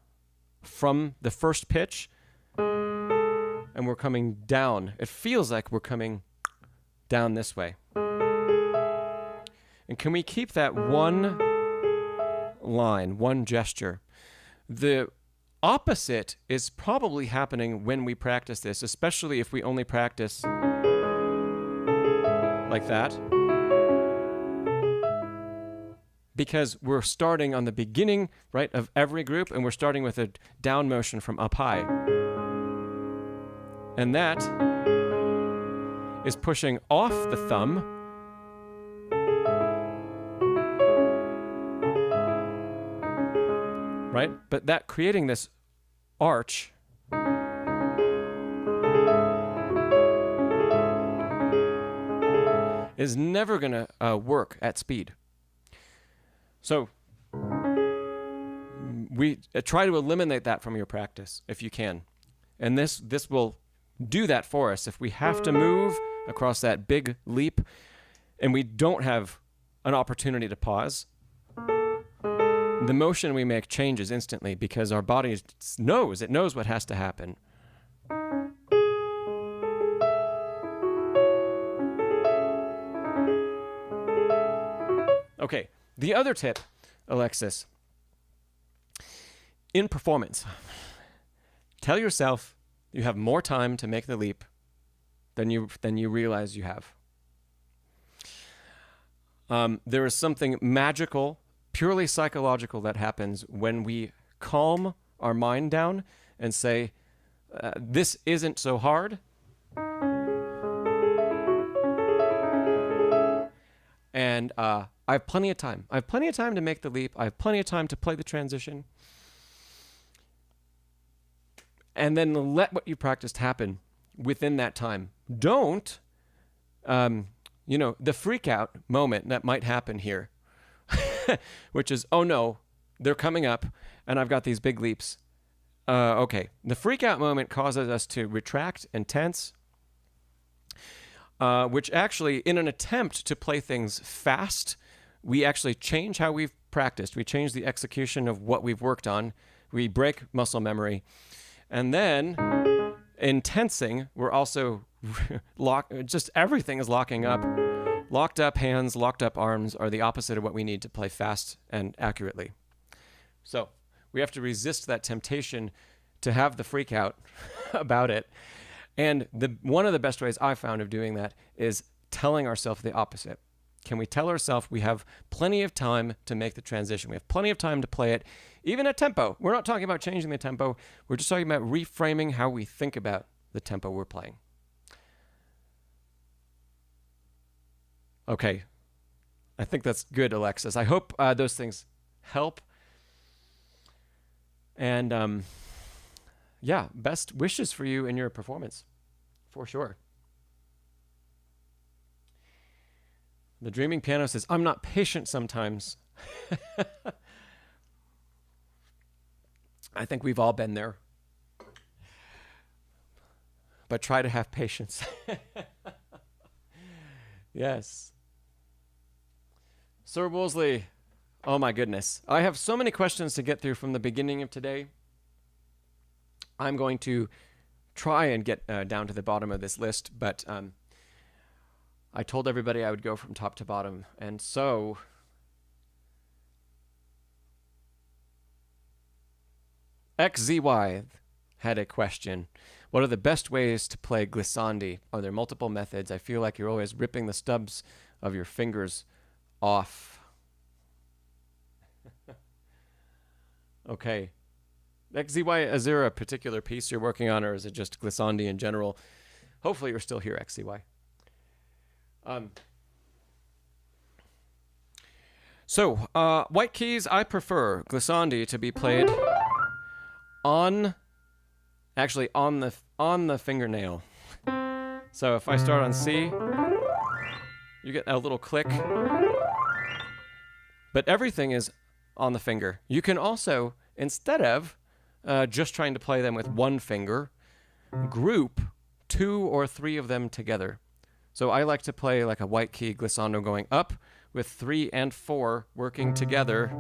from the first pitch and we're coming down. It feels like we're coming down this way. And can we keep that one line, one gesture? The opposite is probably happening when we practice this, especially if we only practice like that. Because we're starting on the beginning, right, of every group, and we're starting with a down motion from up high. And that is pushing off the thumb right? But that creating this arch is never going to work at speed. So we try to eliminate that from your practice if you can. And this will do that for us. If we have to move across that big leap and we don't have an opportunity to pause, the motion we make changes instantly because our body knows. It knows what has to happen. Okay, the other tip, Alexis, in performance, tell yourself you have more time to make the leap than you realize you have. There is something magical, purely psychological that happens when we calm our mind down and say, this isn't so hard. And I have plenty of time. I have plenty of time to make the leap. I have plenty of time to play the transition. And then let what you practiced happen within that time. Don't, the freak out moment that might happen here, which is, oh no, they're coming up and I've got these big leaps. Okay, the freak out moment causes us to retract and tense, which actually, in an attempt to play things fast, we actually change how we've practiced. We change the execution of what we've worked on. We break muscle memory. And then, in tensing, we're also just everything is locking up. Locked up hands, locked up arms are the opposite of what we need to play fast and accurately. So we have to resist that temptation to have the freak out about it. And one of the best ways I've found of doing that is telling ourselves the opposite. Can we tell ourselves we have plenty of time to make the transition? We have plenty of time to play it, even at tempo. We're not talking about changing the tempo. We're just talking about reframing how we think about the tempo we're playing. Okay. I think that's good, Alexis. I hope those things help. And yeah, best wishes for you in your performance, for sure. The Dreaming Piano says, I'm not patient sometimes. I think we've all been there. But try to have patience. Yes. Sir Wolseley, oh my goodness. I have so many questions to get through from the beginning of today. I'm going to try and get down to the bottom of this list, but I told everybody I would go from top to bottom, and so XZY had a question. What are the best ways to play glissandi? Are there multiple methods? I feel like you're always ripping the stubs of your fingers off. Okay. XZY, is there a particular piece you're working on, or is it just glissandi in general? Hopefully you're still here, XZY. White keys, I prefer glissandi to be played on the fingernail. So if I start on C, you get a little click, but everything is on the finger. You can also, instead of just trying to play them with one finger, group 2 or 3 of them together. So I like to play like a white key glissando going up with 3 and 4 working together.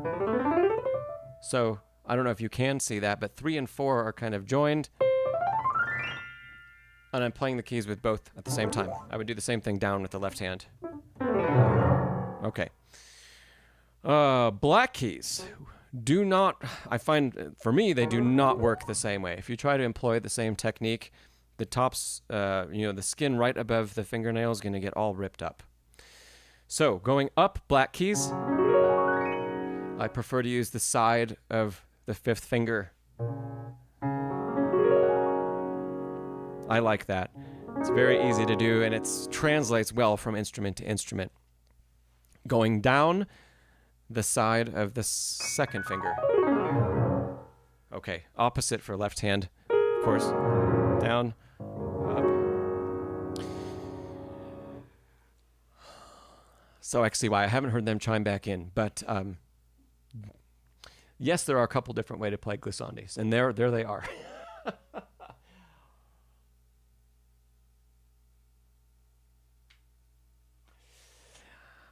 So I don't know if you can see that, but 3 and 4 are kind of joined. And I'm playing the keys with both at the same time. I would do the same thing down with the left hand. Okay. Black keys do not, I find, for me, they do not work the same way. If you try to employ the same technique, the tops, the skin right above the fingernail is going to get all ripped up. So, going up black keys, I prefer to use the side of the 5th finger. I like that. It's very easy to do, and it translates well from instrument to instrument. Going down the side of the 2nd finger. Okay, opposite for left hand, of course. Down, up. So XCY, I haven't heard them chime back in, but yes, there are a couple different ways to play glissandis, and there they are.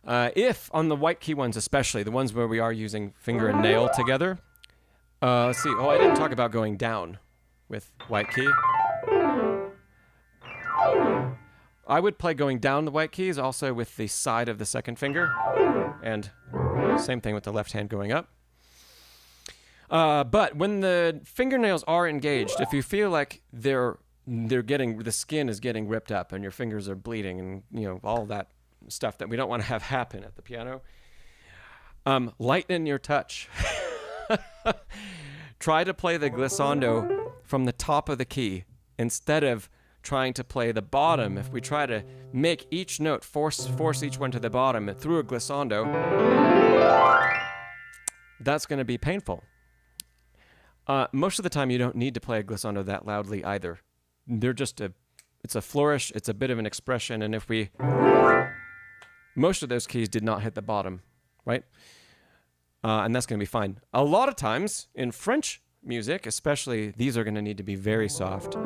If on the white key ones, especially the ones where we are using finger and nail together. Let's see. Oh, I didn't talk about going down with white key. I would play going down the white keys also with the side of the second finger, and same thing with the left hand going up. But when the fingernails are engaged, if you feel like the skin is getting ripped up and your fingers are bleeding and, you know, all that stuff that we don't want to have happen at the piano, lighten your touch. Try to play the glissando from the top of the key instead of trying to play the bottom. If we try to make each note, force each one to the bottom through a glissando, that's going to be painful. Most of the time you don't need to play a glissando that loudly either. They're just it's a flourish, it's a bit of an expression, and most of those keys did not hit the bottom, right? And that's going to be fine. A lot of times in French music, especially, these are going to need to be very soft.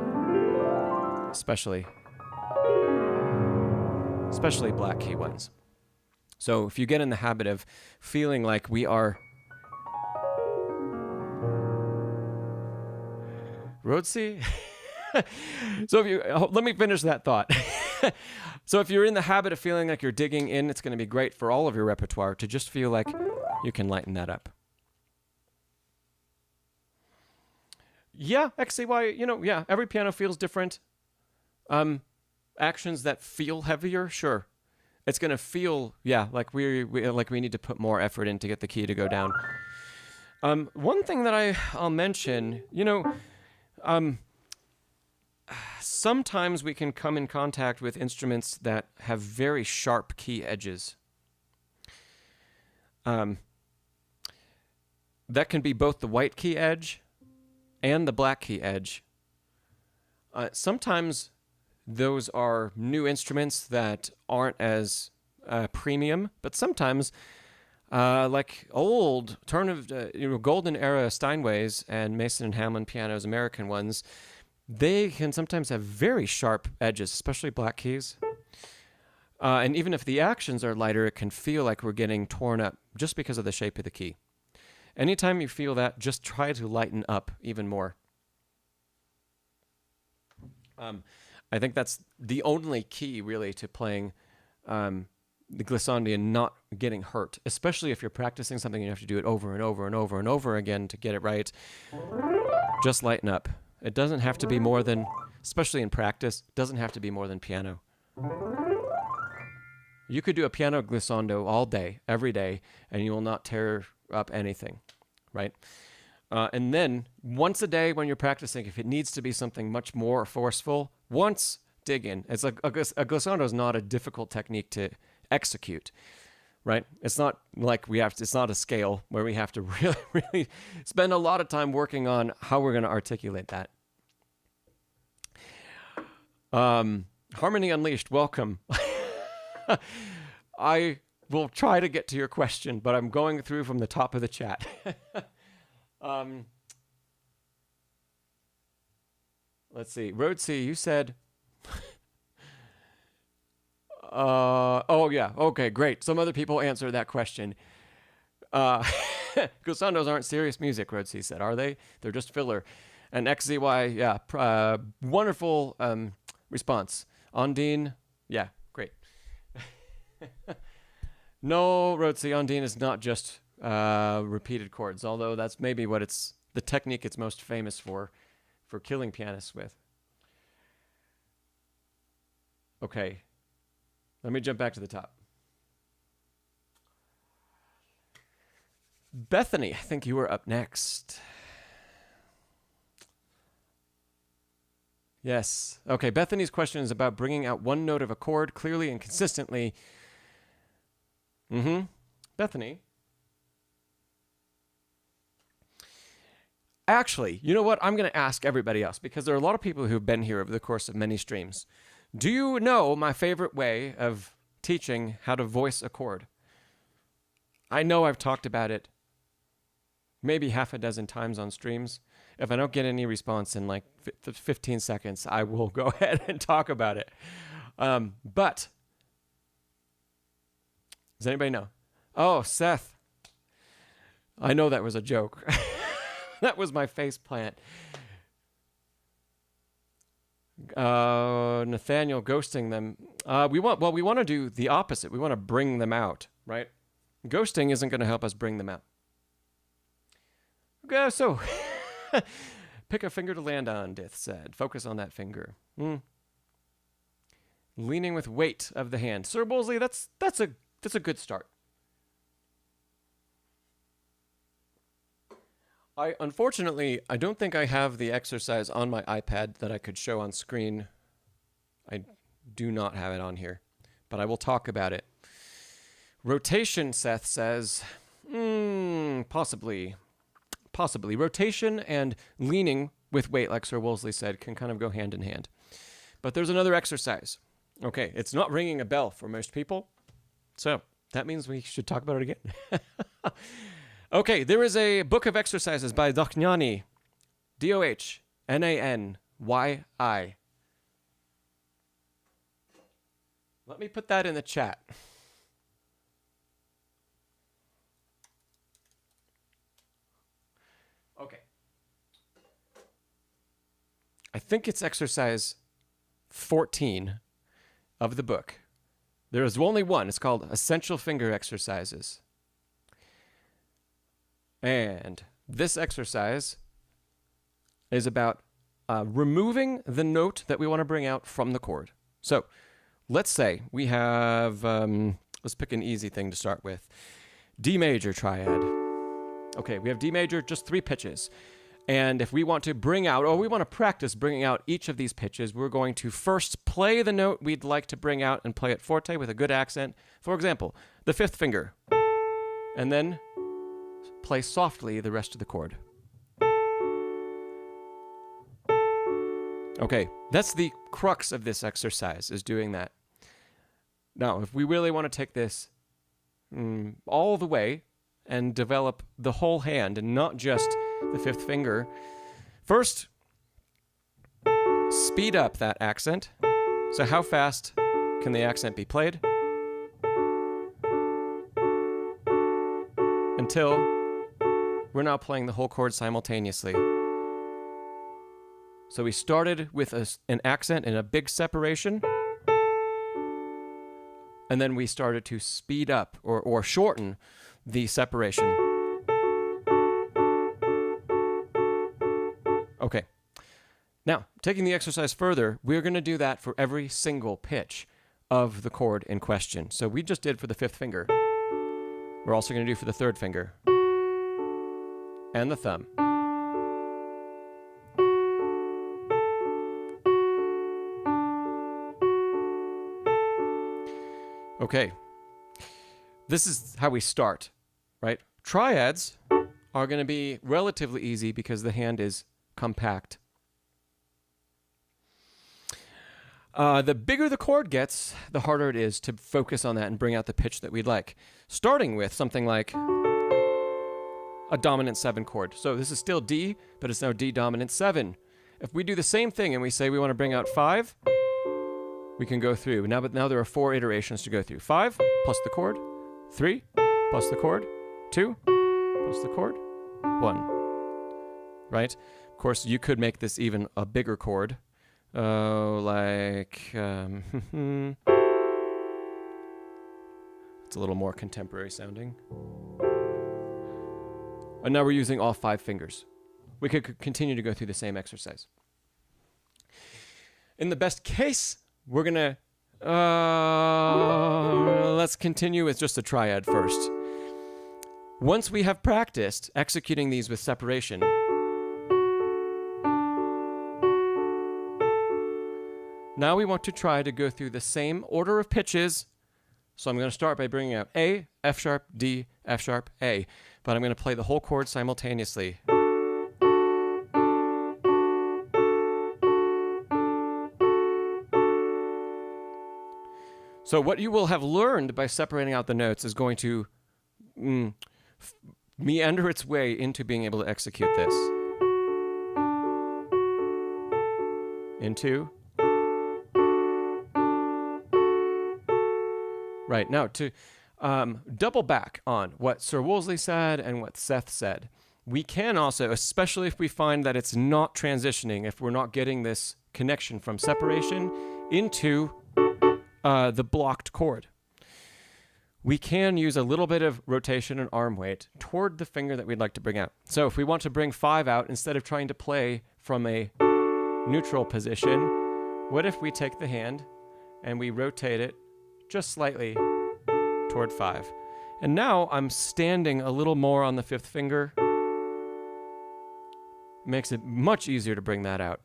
Especially black key ones. So if you get in the habit of feeling like we are Rhodesy? So let me finish that thought. So if you're in the habit of feeling like you're digging in, it's going to be great for all of your repertoire to just feel like you can lighten that up. Yeah, XCY, you know, yeah, every piano feels different. Actions that feel heavier, sure. It's going to feel, yeah, like we need to put more effort in to get the key to go down. One thing that I'll mention, you know, sometimes we can come in contact with instruments that have very sharp key edges. That can be both the white key edge and the black key edge. Sometimes those are new instruments that aren't as premium, but sometimes, like old golden era Steinways and Mason and Hamlin pianos, American ones, they can sometimes have very sharp edges, especially black keys. And even if the actions are lighter, it can feel like we're getting torn up just because of the shape of the key. Anytime you feel that, just try to lighten up even more. I think that's the only key, really, to playing the glissando and not getting hurt, especially if you're practicing something and you have to do it over and over and over and over again to get it right. Just lighten up. It doesn't have to be more than, especially in practice, doesn't have to be more than piano. You could do a piano glissando all day, every day, and you will not tear up anything, right? And then once a day when you're practicing, if it needs to be something much more forceful, once dig in. It's like a glissando is not a difficult technique to execute, right? It's not like it's not a scale where we have to really, really spend a lot of time working on how we're going to articulate that. Harmony Unleashed, welcome. I will try to get to your question, but I'm going through from the top of the chat. Let's see. Rhodesy, you said... oh, yeah. Okay, great. Some other people answered that question. Glissandos aren't serious music, Rhodesy said, are they? They're just filler. And XZY, yeah, wonderful response. Ondine, yeah, great. No, Rhodesy, Ondine is not just repeated chords, although that's maybe what the technique it's most famous for killing pianists with. Okay, let me jump back to the top. Bethany, I think you were up next. Yes. Okay, Bethany's question is about bringing out one note of a chord clearly and consistently. Bethany. Actually, you know what? I'm going to ask everybody else, because there are a lot of people who've been here over the course of many streams. Do you know my favorite way of teaching how to voice a chord? I know I've talked about it maybe half a dozen times on streams. If I don't get any response in like 15 seconds, I will go ahead and talk about it. But Does anybody know? Oh, Seth. I know that was a joke. That was my face plant. Nathaniel ghosting them. We want to do the opposite. We want to bring them out, right? Ghosting isn't going to help us bring them out. Okay, so pick a finger to land on, Dith said. Focus on that finger. Leaning with weight of the hand. Sir Wolsey, that's a good start. Unfortunately, I don't think I have the exercise on my iPad that I could show on screen. I do not have it on here, but I will talk about it. Rotation, Seth says, possibly. Rotation and leaning with weight, like Sir Wolsey said, can kind of go hand in hand. But there's another exercise. Okay, it's not ringing a bell for most people, so that means we should talk about it again. Okay, there is a book of exercises by Dochnani, Dohnanyi. Let me put that in the chat. Okay. I think it's exercise 14 of the book. There is only one. It's called Essential Finger Exercises. And this exercise is about removing the note that we want to bring out from the chord. So let's say we have, let's pick an easy thing to start with. D major triad. Okay, we have D major, just 3 pitches. And if we want to bring out, or we want to practice bringing out each of these pitches, we're going to first play the note we'd like to bring out and play it forte with a good accent. For example, the 5th finger. And then play softly the rest of the chord. Okay, that's the crux of this exercise, is doing that. Now, if we really want to take this all the way and develop the whole hand and not just the 5th finger, first, speed up that accent. So how fast can the accent be played? Until we're now playing the whole chord simultaneously. So we started with an accent and a big separation, and then we started to speed up or shorten the separation. Okay. Now, taking the exercise further, we're going to do that for every single pitch of the chord in question. So we just did for the 5th finger. We're also going to do for the 3rd finger and the thumb. Okay, this is how we start, right? Triads are going to be relatively easy because the hand is compact. The bigger the chord gets, the harder it is to focus on that and bring out the pitch that we'd like. Starting with something like a dominant 7 chord. So this is still D, but it's now D dominant 7. If we do the same thing and we say we want to bring out 5, we can go through. But now there are 4 iterations to go through. 5 plus the chord, 3 plus the chord, 2 plus the chord, 1. Right? Of course, you could make this even a bigger chord. It's a little more contemporary sounding. And now we're using all 5 fingers. We could continue to go through the same exercise. In the best case, we're going to, let's continue with just a triad first. Once we have practiced executing these with separation, now we want to try to go through the same order of pitches. So I'm going to start by bringing out A, F sharp, D, F sharp, A. But I'm going to play the whole chord simultaneously. So what you will have learned by separating out the notes is going to meander its way into being able to execute this. Into. Right, now to double back on what Sir Wolseley said and what Seth said. We can also, especially if we find that it's not transitioning, if we're not getting this connection from separation into the blocked chord, we can use a little bit of rotation and arm weight toward the finger that we'd like to bring out. So if we want to bring 5 out, instead of trying to play from a neutral position, what if we take the hand and we rotate it just slightly toward 5? And now I'm standing a little more on the 5th finger. It makes it much easier to bring that out.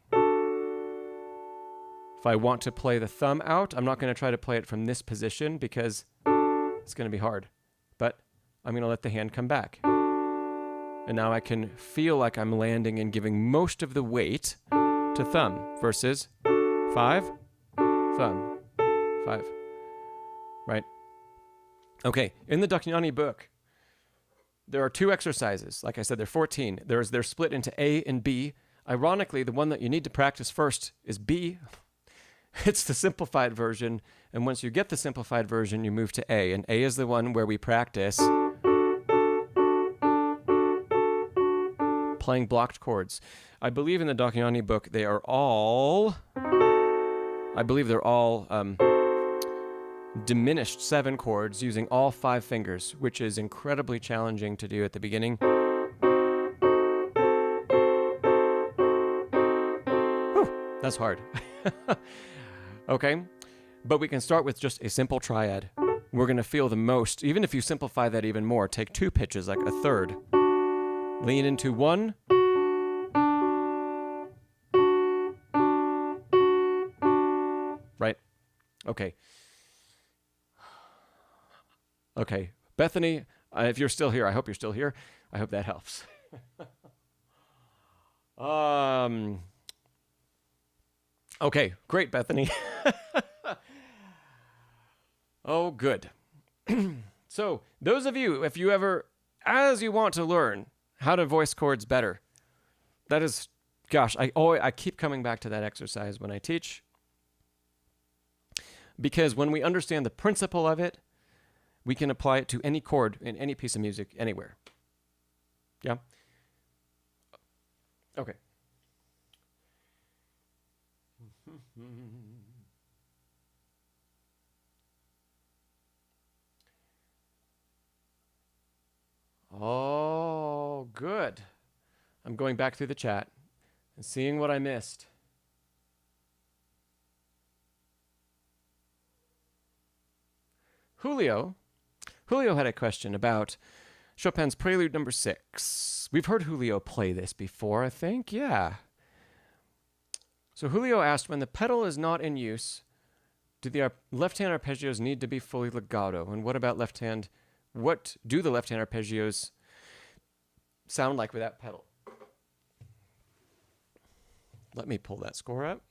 If I want to play the thumb out, I'm not going to try to play it from this position because it's going to be hard. But I'm going to let the hand come back. And now I can feel like I'm landing and giving most of the weight to thumb versus 5, thumb, 5. Right? Okay, in the Dakiani book, there are 2 exercises. Like I said, they're 14. They're split into A and B. Ironically, the one that you need to practice first is B. It's the simplified version. And once you get the simplified version, you move to A. And A is the one where we practice playing blocked chords. I believe in the Dakiani book, they're all diminished 7 chords using all 5 fingers, which is incredibly challenging to do at the beginning. Whew, that's hard. Okay, but we can start with just a simple triad. We're going to feel the most, even if you simplify that even more, take 2 pitches, like a third. Lean into 1. Right? Okay. Okay, Bethany, if you're still here, I hope you're still here. I hope that helps. Okay, great, Bethany. Oh, good. So, those of you, if you ever, as you want to learn how to voice chords better, that is, gosh, I keep coming back to that exercise when I teach. Because when we understand the principle of it, we can apply it to any chord in any piece of music anywhere. Yeah? Okay. Oh, good. I'm going back through the chat and seeing what I missed. Julio had a question about Chopin's Prelude number 6. We've heard Julio play this before, I think. Yeah. So Julio asked, when the pedal is not in use, do the left-hand arpeggios need to be fully legato? And what about left-hand? What do the left-hand arpeggios sound like without pedal? Let me pull that score up.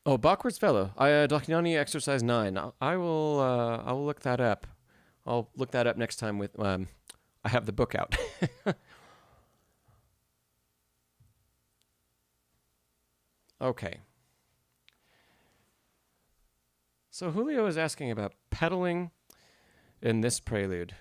Oh, backwards fellow. Dakiani exercise 9. I will look that up. I'll look that up next time with I have the book out. Okay. So Julio is asking about pedaling in this prelude.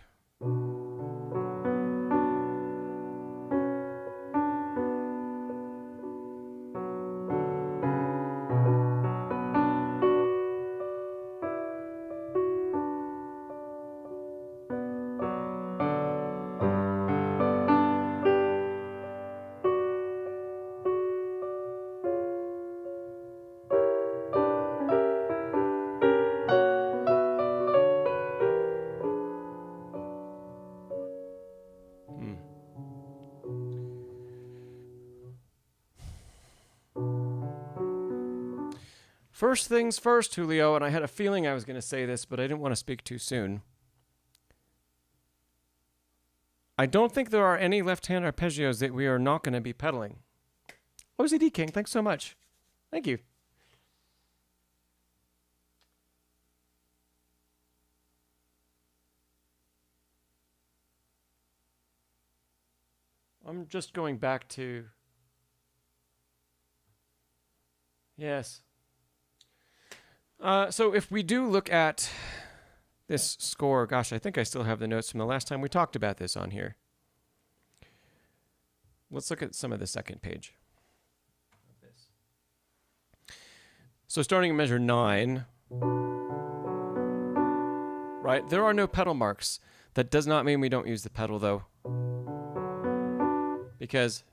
First things first, Julio, and I had a feeling I was going to say this, but I didn't want to speak too soon. I don't think there are any left-hand arpeggios that we are not going to be pedaling. OCD King, thanks so much. Thank you. I'm just going back to... Yes. So if we do look at this score, gosh, I think I still have the notes from the last time we talked about this on here. Let's look at some of the second page. So starting in measure 9, right, there are no pedal marks. That does not mean we don't use the pedal, though, because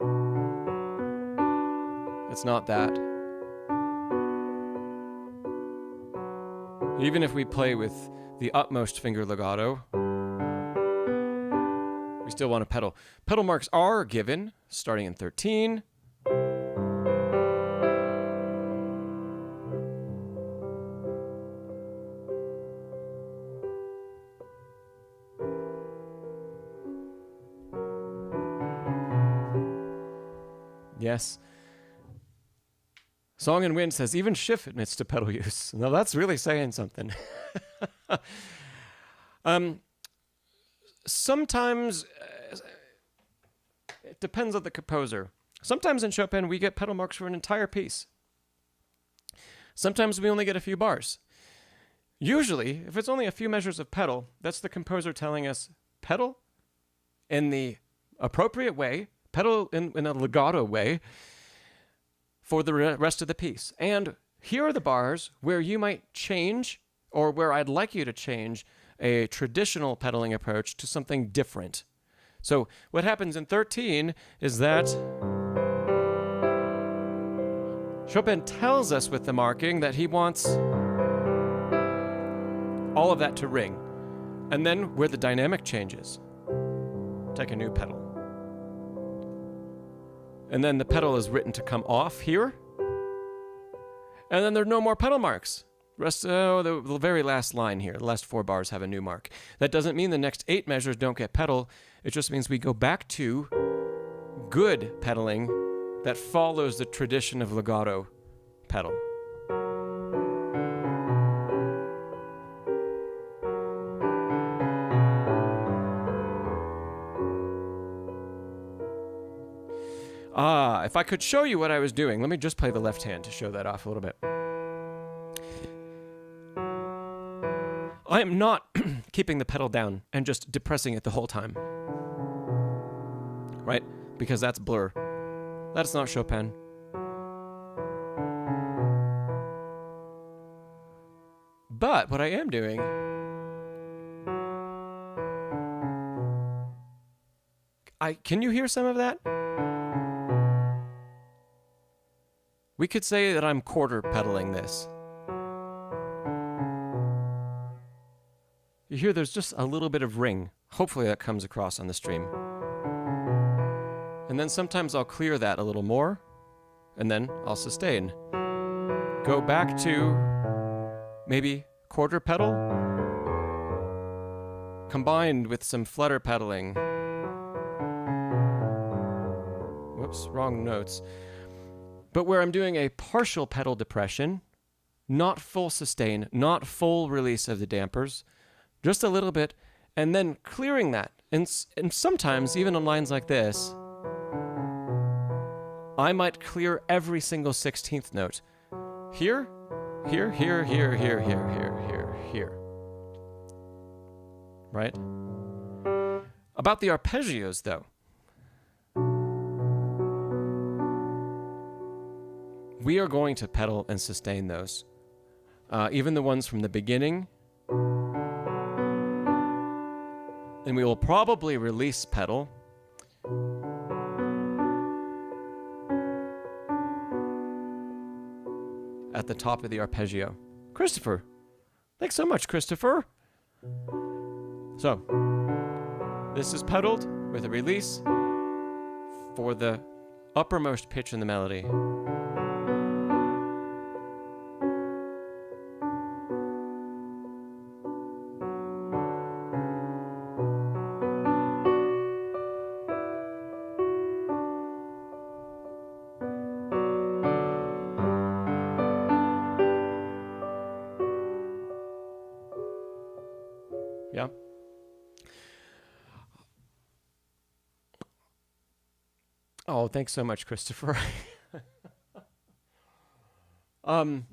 it's not that. Even if we play with the utmost finger legato, we still want a pedal. Pedal marks are given starting in 13. Yes. Song and Wind says, even Schiff admits to pedal use. Now that's really saying something. Sometimes, it depends on the composer. Sometimes in Chopin, we get pedal marks for an entire piece. Sometimes we only get a few bars. Usually, if it's only a few measures of pedal, that's the composer telling us, pedal in the appropriate way, pedal in a legato way, for the rest of the piece. And here are the bars where you might change, or where I'd like you to change, a traditional pedaling approach to something different. So what happens in 13 is that Chopin tells us with the marking that he wants all of that to ring. And then where the dynamic changes, take a new pedal. And then the pedal is written to come off here. And then there are no more pedal marks. The very last line here, the last 4 bars have a new mark. That doesn't mean the next 8 measures don't get pedal. It just means we go back to good pedaling that follows the tradition of legato pedal. If I could show you what I was doing, let me just play the left hand to show that off a little bit. I am not keeping the pedal down and just depressing it the whole time. Right? Because that's blur. That's not Chopin. But what I am doing... Can you hear some of that? We could say that I'm quarter pedaling this. You hear there's just a little bit of ring. Hopefully that comes across on the stream. And then sometimes I'll clear that a little more, and then I'll sustain. Go back to maybe quarter pedal, combined with some flutter pedaling. Whoops, wrong notes. But where I'm doing a partial pedal depression, not full sustain, not full release of the dampers, just a little bit, and then clearing that. And sometimes, even on lines like this, I might clear every single 16th note. Here, here, here, here, here, here, here, here, here. Right? About the arpeggios, though. We are going to pedal and sustain those. Even the ones from the beginning. And we will probably release pedal. At the top of the arpeggio. Christopher. Thanks so much, Christopher. So, this is pedaled with a release for the uppermost pitch in the melody. Yeah. Oh, thanks so much, Christopher. um,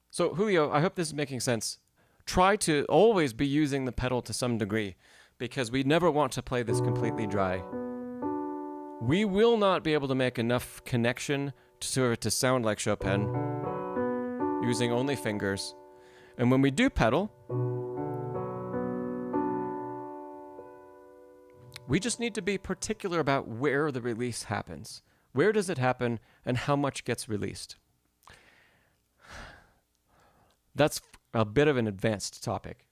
so Julio, I hope this is making sense. Try to always be using the pedal to some degree, because we never want to play this completely dry. We will not be able to make enough connection to sound like Chopin using only fingers. And when we do pedal, we just need to be particular about where the release happens. Where does it happen and how much gets released? That's a bit of an advanced topic.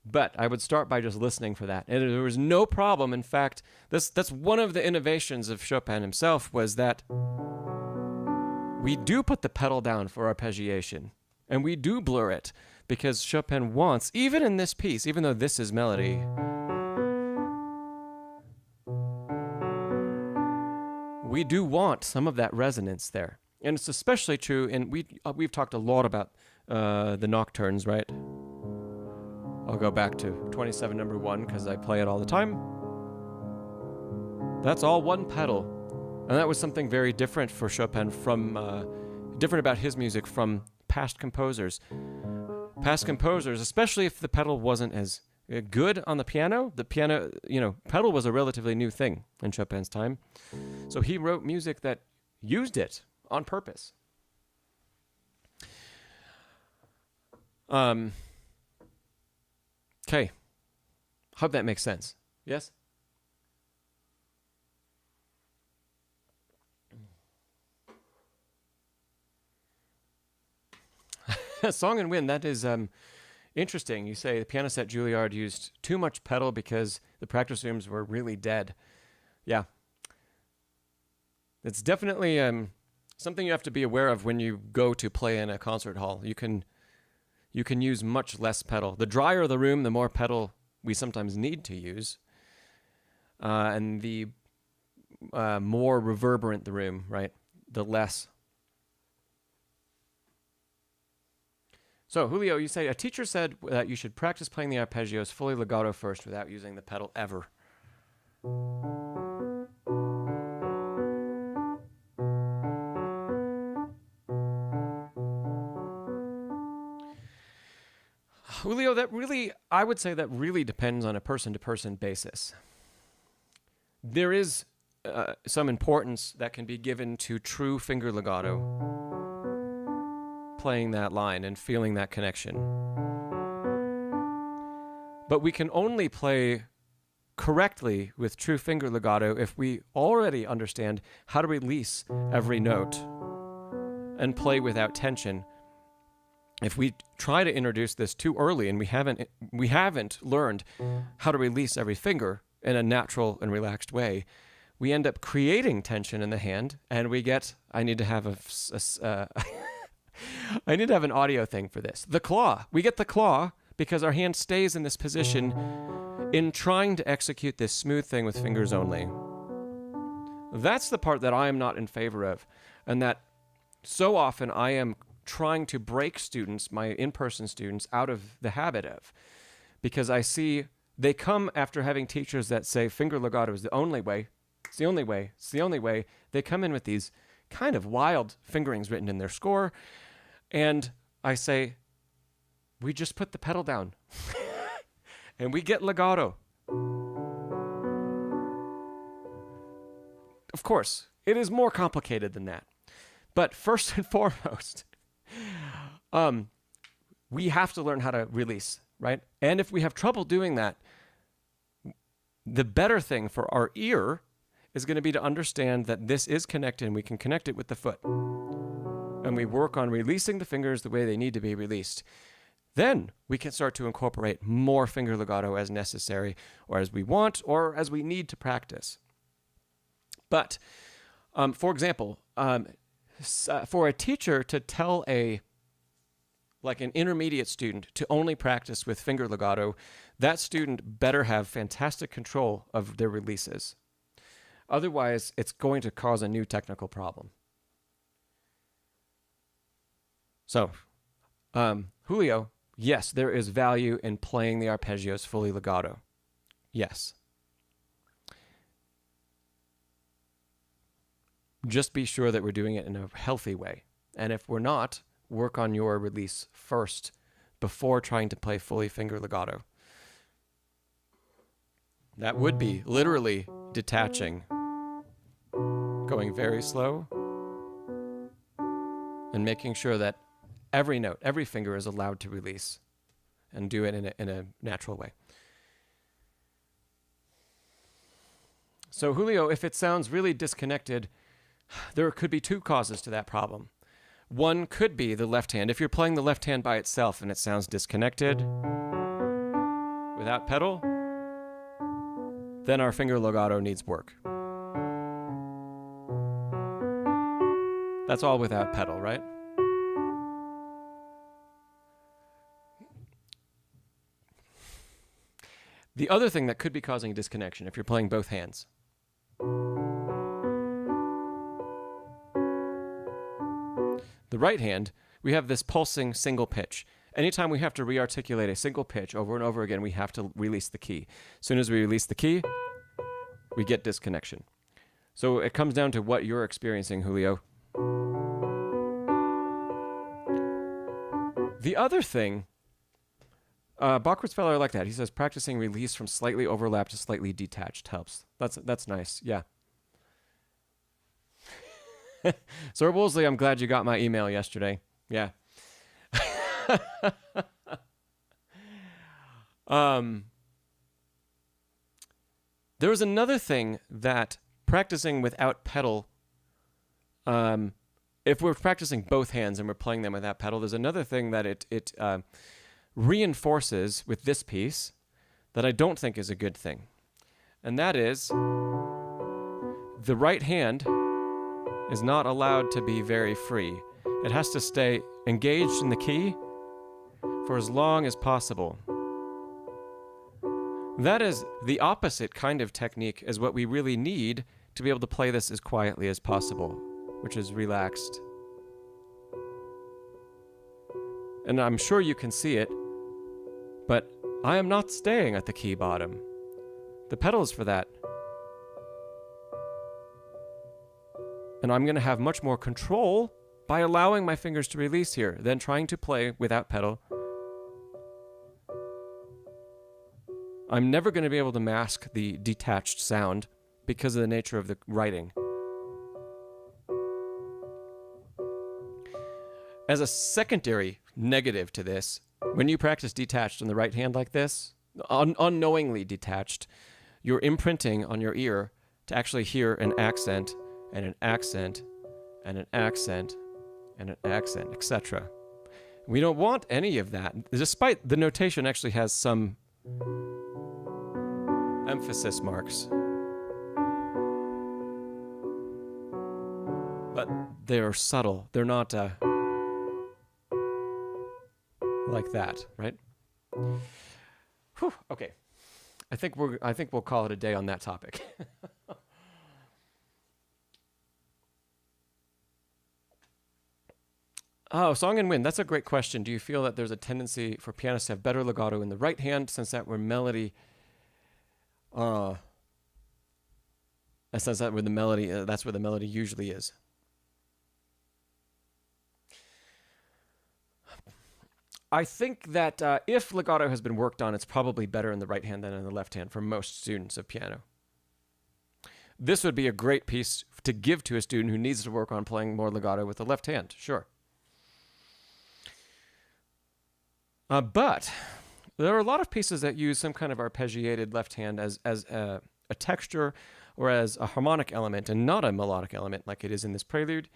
But I would start by just listening for that. And there was no problem. In fact, that's one of the innovations of Chopin himself, was that we do put the pedal down for arpeggiation. And we do blur it, because Chopin wants, even in this piece, even though this is melody, we do want some of that resonance there. And it's especially true in, we've talked a lot about the nocturnes, right? I'll go back to 27 number 1 because I play it all the time. That's all one pedal. And that was something very different for Chopin from, different about his music from past composers. Past composers, especially if the pedal wasn't as good on the piano, pedal was a relatively new thing in Chopin's time. So he wrote music that used it on purpose. Okay. Hope that makes sense. Yes? Song and Wind, that is interesting. You say the pianist at Juilliard used too much pedal because the practice rooms were really dead. Yeah. It's definitely something you have to be aware of when you go to play in a concert hall. You can use much less pedal. The drier the room, the more pedal we sometimes need to use. And the more reverberant the room, right? The less. So, Julio, you say, a teacher said that you should practice playing the arpeggios fully legato first without using the pedal ever. Julio, I would say that really depends on a person-to-person basis. There is some importance that can be given to true finger legato, playing that line and feeling that connection. But we can only play correctly with true finger legato if we already understand how to release every note and play without tension. If we try to introduce this too early and we haven't learned how to release every finger in a natural and relaxed way, we end up creating tension in the hand, and we get, I need to have an audio thing for this. The claw. We get the claw because our hand stays in this position in trying to execute this smooth thing with fingers only. That's the part that I am not in favor of, and that so often I am trying to break students, my in-person students, out of the habit of, because I see they come after having teachers that say finger legato is the only way, it's the only way, it's the only way. They come in with these kind of wild fingerings written in their score, and I say, we just put the pedal down and we get legato. Of course, it is more complicated than that. But first and foremost, we have to learn how to release, right? And if we have trouble doing that, the better thing for our ear is going to be to understand that this is connected and we can connect it with the foot. And we work on releasing the fingers the way they need to be released. Then we can start to incorporate more finger legato as necessary, or as we want, or as we need to practice. But, for example, for a teacher to tell an intermediate student to only practice with finger legato, that student better have fantastic control of their releases. Otherwise, it's going to cause a new technical problem. So, Julio, yes, there is value in playing the arpeggios fully legato. Yes. Just be sure that we're doing it in a healthy way. And if we're not, work on your release first before trying to play fully finger legato. That would be literally detaching, going very slow, and making sure that every note, every finger is allowed to release, and do it in a natural way. So Julio, if it sounds really disconnected, there could be two causes to that problem. One could be the left hand. If you're playing the left hand by itself and it sounds disconnected without pedal, then our finger legato needs work. That's all without pedal, right? The other thing that could be causing a disconnection, if you're playing both hands, the right hand, we have this pulsing single pitch. Anytime we have to re-articulate a single pitch over and over again, we have to release the key. As soon as we release the key, we get disconnection. So it comes down to what you're experiencing, Julio. The other thing, Bachwart's fellow, I like that. He says practicing release from slightly overlapped to slightly detached helps. That's nice. Yeah. Sir Woolsey, I'm glad you got my email yesterday. Yeah. There was another thing that practicing without pedal, if we're practicing both hands and we're playing them without pedal, there's another thing that it reinforces with this piece that I don't think is a good thing. And that is the right hand is not allowed to be very free. It has to stay engaged in the key for as long as possible. That is the opposite kind of technique as what we really need to be able to play this as quietly as possible, which is relaxed. And I'm sure you can see it, but I am not staying at the key bottom. The pedal is for that. And I'm going to have much more control by allowing my fingers to release here than trying to play without pedal. I'm never going to be able to mask the detached sound because of the nature of the writing. As a secondary negative to this, when you practice detached on the right hand like this, unknowingly detached, you're imprinting on your ear to actually hear an accent and an accent and an accent and an accent, etc. We don't want any of that, despite the notation actually has some emphasis marks. But they're subtle. They're not like that, right? Whew, okay. I think we'll call it a day on that topic. Oh, Song and Wind. That's a great question. Do you feel that there's a tendency for pianists to have better legato in the right hand, since that where melody, since that where the melody, that's where the melody usually is? I think that if legato has been worked on, it's probably better in the right hand than in the left hand for most students of piano. This would be a great piece to give to a student who needs to work on playing more legato with the left hand, sure. But there are a lot of pieces that use some kind of arpeggiated left hand as a texture or as a harmonic element and not a melodic element like it is in this prelude.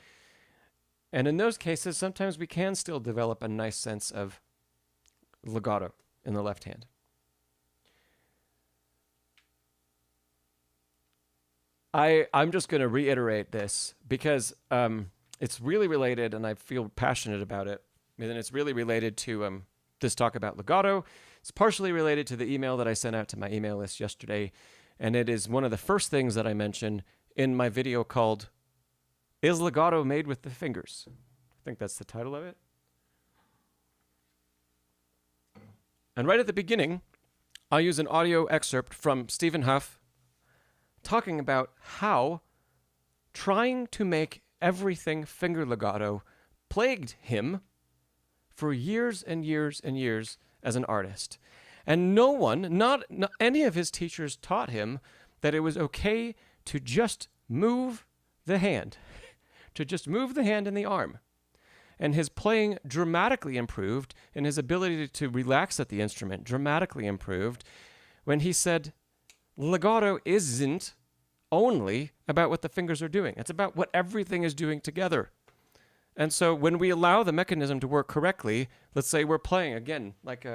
And in those cases, sometimes we can still develop a nice sense of legato in the left hand. I'm just going to reiterate this because it's really related, and I feel passionate about it. And it's really related to this talk about legato. It's partially related to the email that I sent out to my email list yesterday, and it is one of the first things that I mentioned in my video called "Is Legato Made with the Fingers?" I think that's the title of it. And right at the beginning, I use an audio excerpt from Stephen Huff talking about how trying to make everything finger legato plagued him for years and years and years as an artist. And no one, not any of his teachers, taught him that it was okay to just move the hand, to just move the hand and the arm. And his playing dramatically improved, and his ability to relax at the instrument dramatically improved when he said, legato isn't only about what the fingers are doing. It's about what everything is doing together. And so when we allow the mechanism to work correctly, let's say we're playing, again, like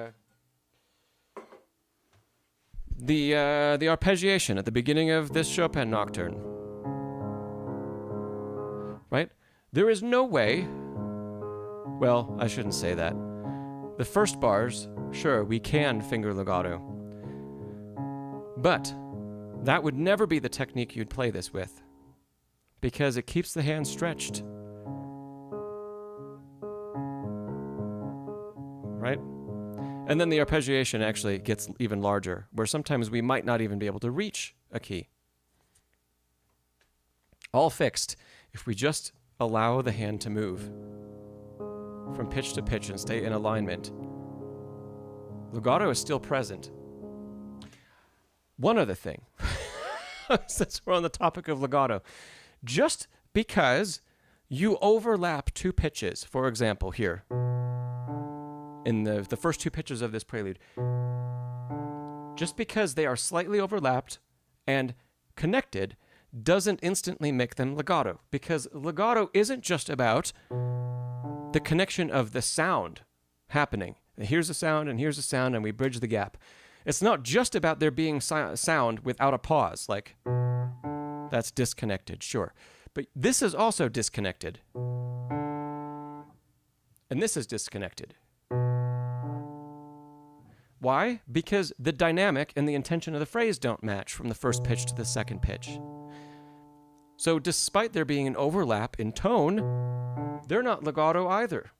the arpeggiation at the beginning of this Chopin nocturne, right? There is no way, well, I shouldn't say that. The first bars, sure, we can finger legato, but that would never be the technique you'd play this with, because it keeps the hand stretched. Right? And then the arpeggiation actually gets even larger, where sometimes we might not even be able to reach a key. All fixed if we just allow the hand to move from pitch to pitch and stay in alignment. Legato is still present. One other thing, since we're on the topic of legato, just because you overlap two pitches, for example, here, in the first two pitches of this prelude, just because they are slightly overlapped and connected doesn't instantly make them legato, because legato isn't just about the connection of the sound happening. Here's a sound and here's a sound and we bridge the gap. It's not just about there being sound without a pause, like that's disconnected, sure. But this is also disconnected. And this is disconnected. Why? Because the dynamic and the intention of the phrase don't match from the first pitch to the second pitch. So despite there being an overlap in tone, they're not legato either.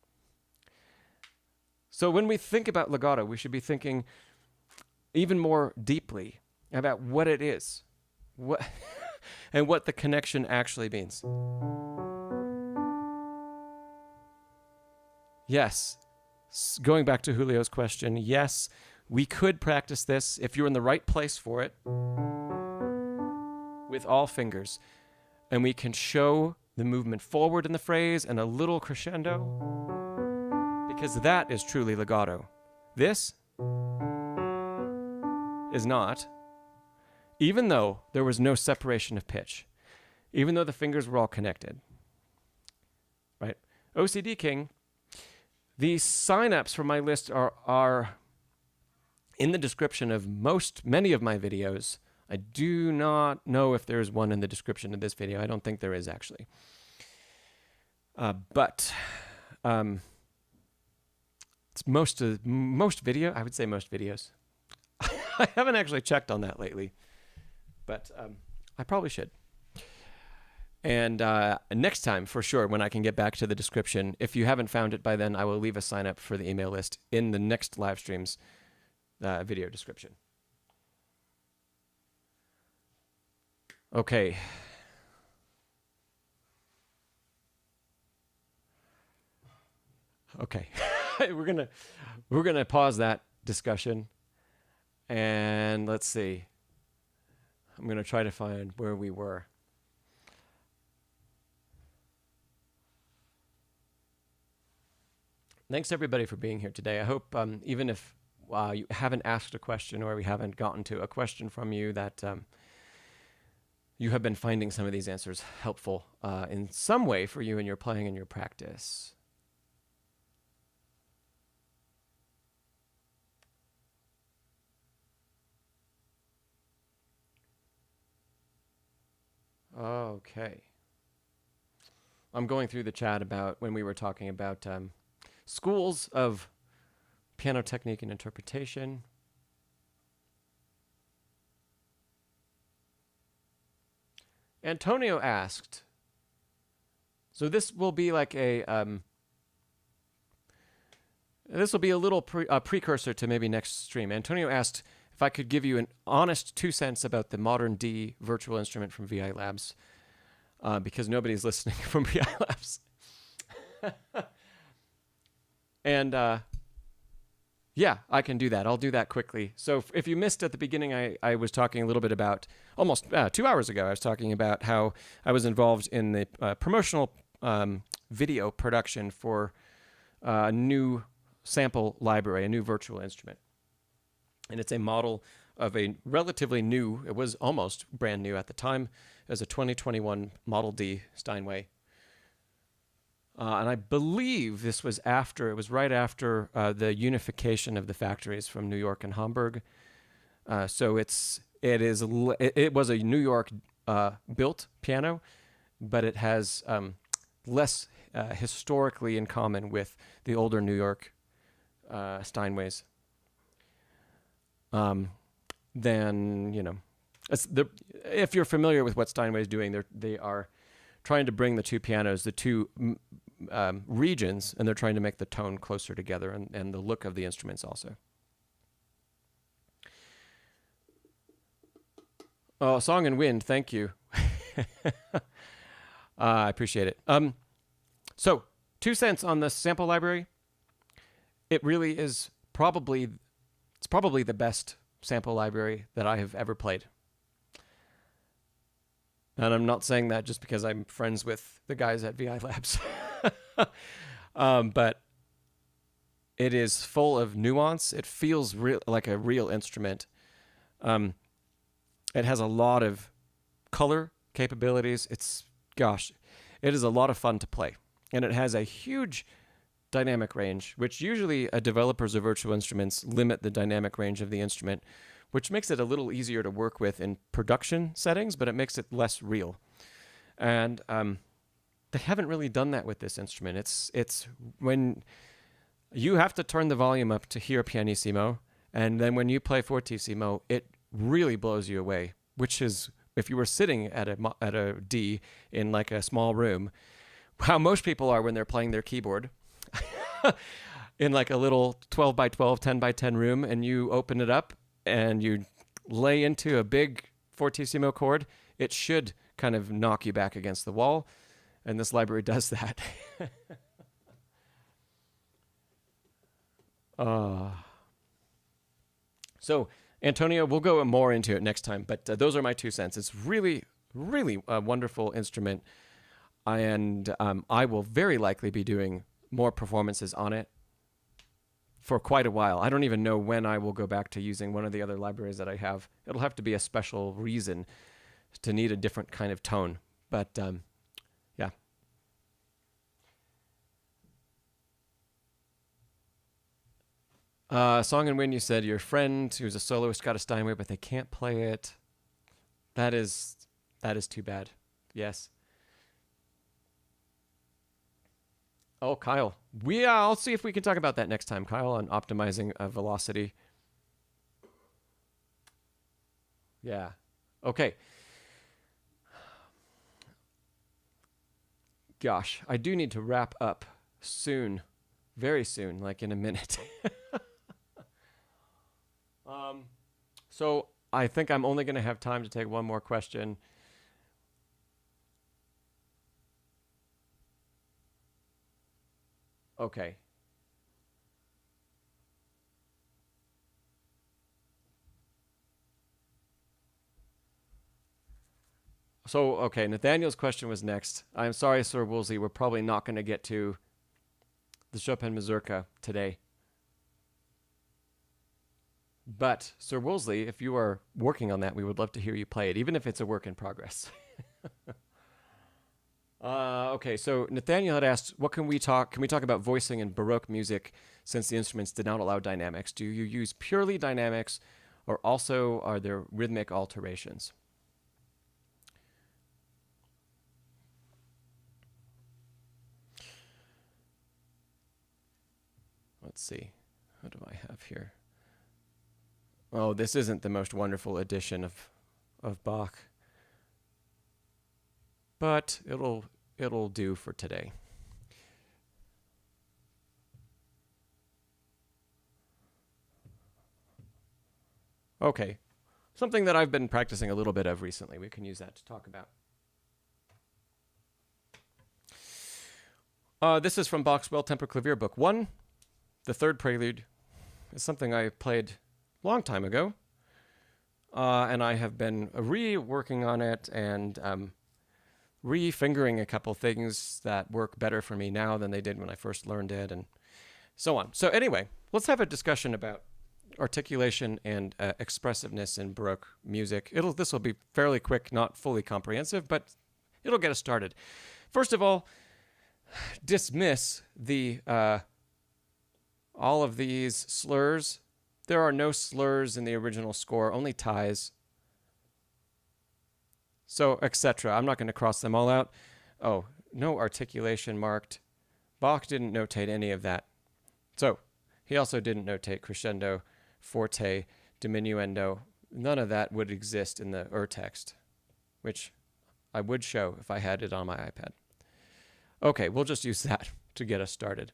So when we think about legato, we should be thinking even more deeply about what it is, and what the connection actually means. Yes, going back to Julio's question, yes, we could practice this if you're in the right place for it with all fingers, and we can show the movement forward in the phrase and a little crescendo, because that is truly legato. This is not, even though there was no separation of pitch, even though the fingers were all connected. Right? OCD King, the sign-ups for my list are in the description of many of my videos. I do not know if there's one in the description of this video. I don't think there is, actually. But it's most video. I would say most videos. I haven't actually checked on that lately, but I probably should. And next time, for sure, when I can get back to the description, if you haven't found it by then, I will leave a sign up for the email list in the next live stream's video description. Okay. Okay. we're gonna pause that discussion, and let's see. I'm gonna try to find where we were. Thanks everybody for being here today. I hope even if you haven't asked a question or we haven't gotten to a question from you, that you have been finding some of these answers helpful in some way for you in your playing and your practice. Okay. I'm going through the chat about when we were talking about schools of piano technique and interpretation. Antonio asked, so this will be like a this will be a little precursor to maybe next stream. Antonio asked if I could give you an honest 2 cents about the Modern D virtual instrument from VI Labs. because nobody's listening from PI Labs. And yeah, I can do that. I'll do that quickly. So if you missed at the beginning, I was talking a little bit about, almost 2 hours ago, I was talking about how I was involved in the promotional video production for a new sample library, a new virtual instrument. And it's a model of a relatively new, it was almost brand new at the time, as a 2021 Model D Steinway. And I believe this was after, it was right after the unification of the factories from New York and Hamburg. So it was a New York built piano, but it has less historically in common with the older New York Steinways. Then, you know, if you're familiar with what Steinway's doing, they are trying to bring the two pianos, the two regions, and they're trying to make the tone closer together and the look of the instruments also. Oh, Song and Wind, thank you. I appreciate it. So, 2 cents on the sample library. It really is probably the best sample library that I have ever played. And I'm not saying that just because I'm friends with the guys at VI Labs. But it is full of nuance. It feels like a real instrument. It has a lot of color capabilities. It is a lot of fun to play. And it has a huge dynamic range, which usually developers of virtual instruments limit the dynamic range of the instrument, which makes it a little easier to work with in production settings, but it makes it less real. And they haven't really done that with this instrument. It's when you have to turn the volume up to hear pianissimo, and then when you play fortissimo, it really blows you away, which is, if you were sitting at a D in like a small room, how most people are when they're playing their keyboard, in like a little 12 by 12, 10 by 10 room, and you open it up and you lay into a big fortissimo chord, it should kind of knock you back against the wall. And this library does that. So, Antonio, we'll go more into it next time, but those are my 2 cents. It's really, really a wonderful instrument. And I will very likely be doing more performances on it for quite a while. I don't even know when I will go back to using one of the other libraries that I have. It'll have to be a special reason to need a different kind of tone. But yeah. Song and Wind, you said your friend who's a soloist got a Steinway, but they can't play it. That is too bad. Yes. Oh, Kyle. I'll see if we can talk about that next time, Kyle, on optimizing velocity. Yeah. Okay. Gosh, I do need to wrap up soon. Very soon, like in a minute. So I think I'm only going to have time to take one more question. Okay. So, okay, Nathaniel's question was next. I'm sorry, Sir Woolsey, we're probably not going to get to the Chopin Mazurka today. But, Sir Woolsey, if you are working on that, we would love to hear you play it, even if it's a work in progress. Okay, so Nathaniel had asked, can we talk about voicing in Baroque music since the instruments did not allow dynamics? Do you use purely dynamics, or also are there rhythmic alterations? Let's see. What do I have here? Oh, this isn't the most wonderful edition of Bach. But it'll do for today. Okay. Something that I've been practicing a little bit of recently. We can use that to talk about. This is from Bach's Well-Tempered Clavier Book 1. The third prelude is something I played a long time ago. And I have been reworking on it and re-fingering a couple things that work better for me now than they did when I first learned it, and so on. So anyway, let's have a discussion about articulation and expressiveness in Baroque music. This will be fairly quick, not fully comprehensive, but it'll get us started. First of all, dismiss the all of these slurs. There are no slurs in the original score, only ties. So, etc. I'm not going to cross them all out. Oh, no articulation marked. Bach didn't notate any of that. So, he also didn't notate crescendo, forte, diminuendo. None of that would exist in the text, which I would show if I had it on my iPad. Okay, we'll just use that to get us started.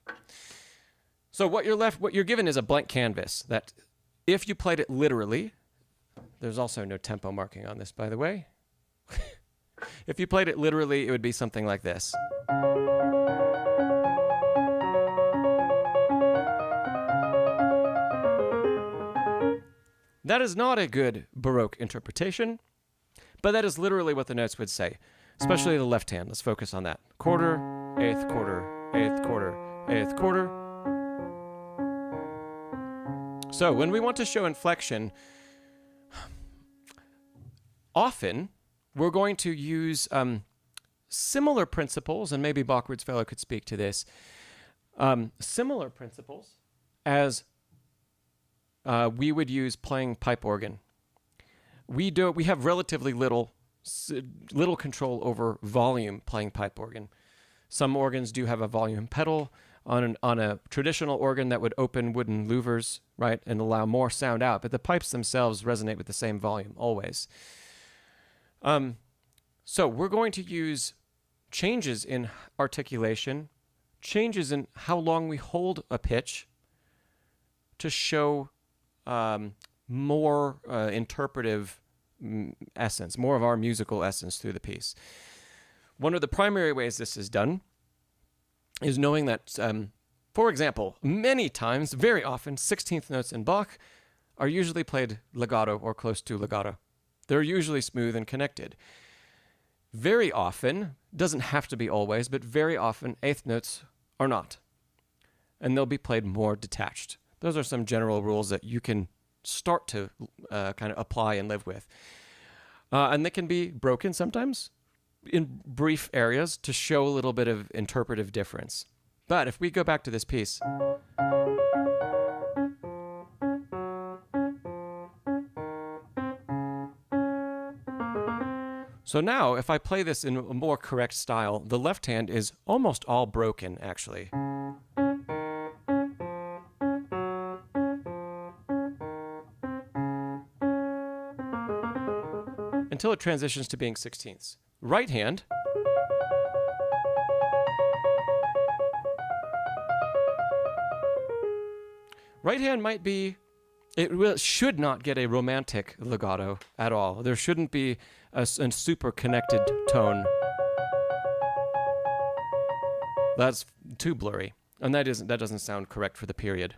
So what you're given is a blank canvas that if you played it literally, there's also no tempo marking on this, by the way. If you played it literally, it would be something like this. That is not a good Baroque interpretation, but that is literally what the notes would say, especially the left hand. Let's focus on that. Quarter, eighth quarter, eighth quarter, eighth quarter. So when we want to show inflection, often we're going to use similar principles, and maybe Bachward's Fellow could speak to this, similar principles as we would use playing pipe organ. We have relatively little control over volume playing pipe organ. Some organs do have a volume pedal. On a traditional organ that would open wooden louvers, right, and allow more sound out, but the pipes themselves resonate with the same volume always. So we're going to use changes in articulation, changes in how long we hold a pitch to show more interpretive essence, more of our musical essence through the piece. One of the primary ways this is done is knowing that, for example, many times, very often, 16th notes in Bach are usually played legato or close to legato. They're usually smooth and connected. Very often, doesn't have to be always, but very often, eighth notes are not. And they'll be played more detached. Those are some general rules that you can start to kind of apply and live with. And they can be broken sometimes in brief areas to show a little bit of interpretive difference. But if we go back to this piece, so now if I play this in a more correct style, the left hand is almost all broken actually. Until it transitions to being 16ths. Right hand might be, should not get a romantic legato at all. There shouldn't be a super connected tone. That's too blurry, and that doesn't sound correct for the period.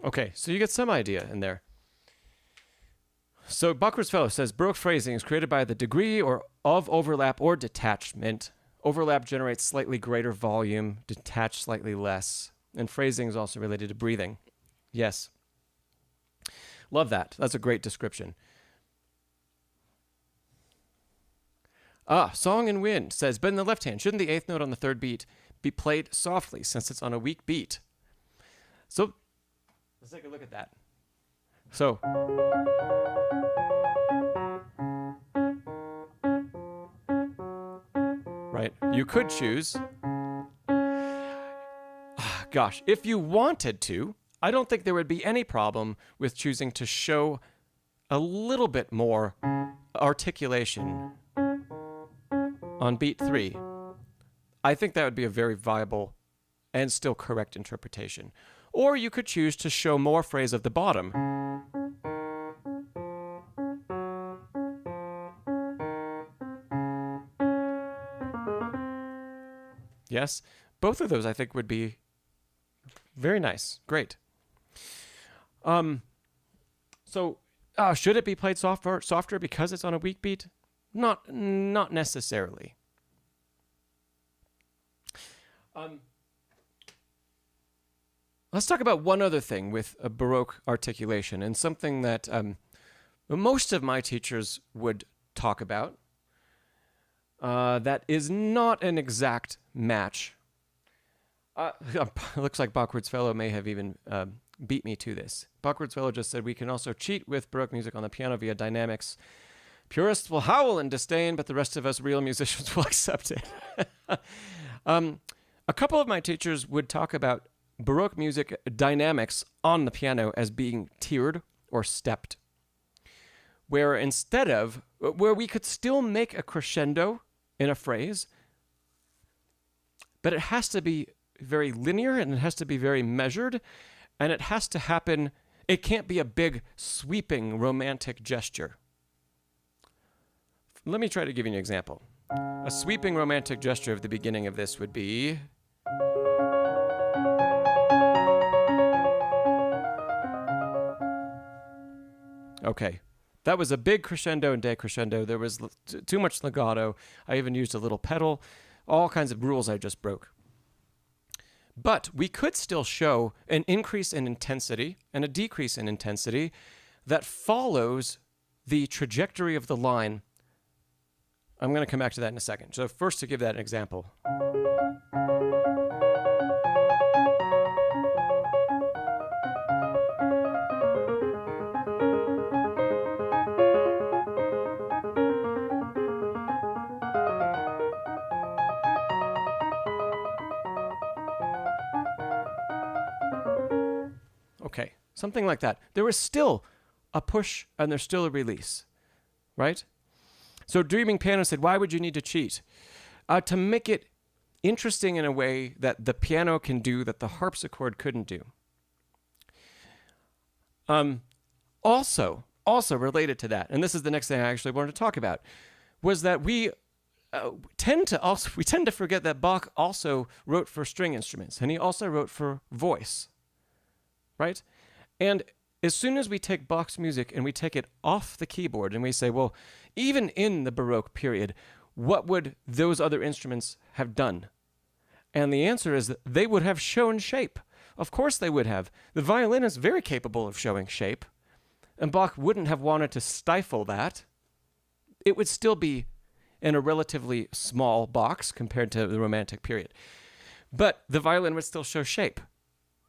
Okay, so you get some idea in there. So Bachward's Fellow says, Baroque phrasing is created by the degree of overlap or detachment. Overlap generates slightly greater volume, detach slightly less. And phrasing is also related to breathing. Yes. Love that. That's a great description. Song and Wind says, but in the left hand, shouldn't the eighth note on the third beat be played softly since it's on a weak beat? So let's take a look at that. So, right, you could choose, gosh, if you wanted to, I don't think there would be any problem with choosing to show a little bit more articulation on beat 3, I think that would be a very viable and still correct interpretation. Or you could choose to show more phrase of the bottom. Yes, both of those I think would be very nice. Great. So should it be played softer because it's on a weak beat? Not necessarily. Let's talk about one other thing with a Baroque articulation, and something that most of my teachers would talk about. That is not an exact match. Looks like Bachward's Fellow may have even beat me to this. Bachward's Fellow just said, we can also cheat with Baroque music on the piano via dynamics. Purists will howl in disdain, but the rest of us real musicians will accept it. A couple of my teachers would talk about Baroque music dynamics on the piano as being tiered or stepped, where we could still make a crescendo in a phrase, but it has to be very linear, and it has to be very measured, and it has to happen. It can't be a big sweeping romantic gesture. Let me try to give you an example. A sweeping romantic gesture of the beginning of this would be... Okay, that was a big crescendo and decrescendo. There was too much legato. I even used a little pedal. All kinds of rules I just broke. But we could still show an increase in intensity and a decrease in intensity that follows the trajectory of the line. I'm going to come back to that in a second. So first, to give that an example. Okay, something like that. There is still a push and there's still a release, right? So Dreaming Pianist said, why would you need to cheat? To make it interesting in a way that the piano can do that the harpsichord couldn't do. Also related to that, and this is the next thing I actually wanted to talk about, was that we tend to forget that Bach also wrote for string instruments, and he also wrote for voice, right? And as soon as we take Bach's music and we take it off the keyboard and we say, well, even in the Baroque period, what would those other instruments have done? And the answer is that they would have shown shape. Of course they would have. The violin is very capable of showing shape, and Bach wouldn't have wanted to stifle that. It would still be in a relatively small box compared to the Romantic period. But the violin would still show shape,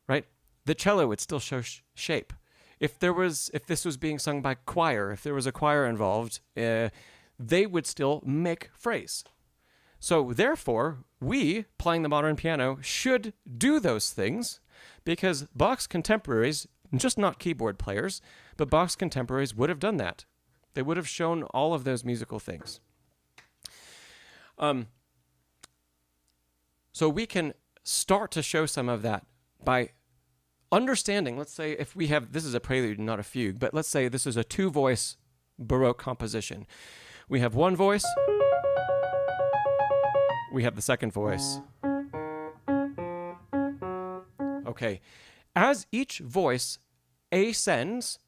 right? The cello would still show shape. If this was being sung by choir, if there was a choir involved, they would still make phrase. So therefore, we, playing the modern piano, should do those things, because Bach's contemporaries, just not keyboard players, but Bach's contemporaries would have done that. They would have shown all of those musical things. So we can start to show some of that by understanding, let's say if we have, this is a prelude, not a fugue, but let's say this is a two-voice Baroque composition. We have one voice, we have the second voice. Okay, as each voice ascends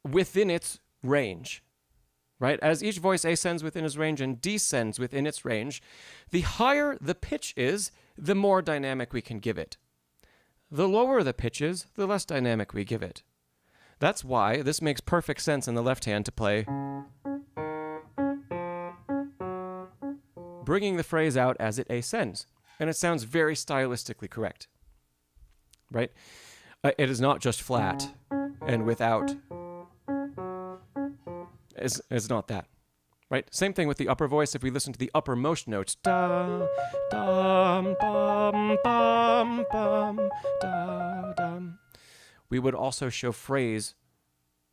within its range, right? As each voice ascends within its range and descends within its range, the higher the pitch is, the more dynamic we can give it. The lower the pitch is, the less dynamic we give it. That's why this makes perfect sense in the left hand to play, bringing the phrase out as it ascends. And it sounds very stylistically correct, right? It is not just flat and without. It's not that, right? Same thing with the upper voice. If we listen to the uppermost notes, da, dum, bum, bum, bum, da, dum, we would also show phrase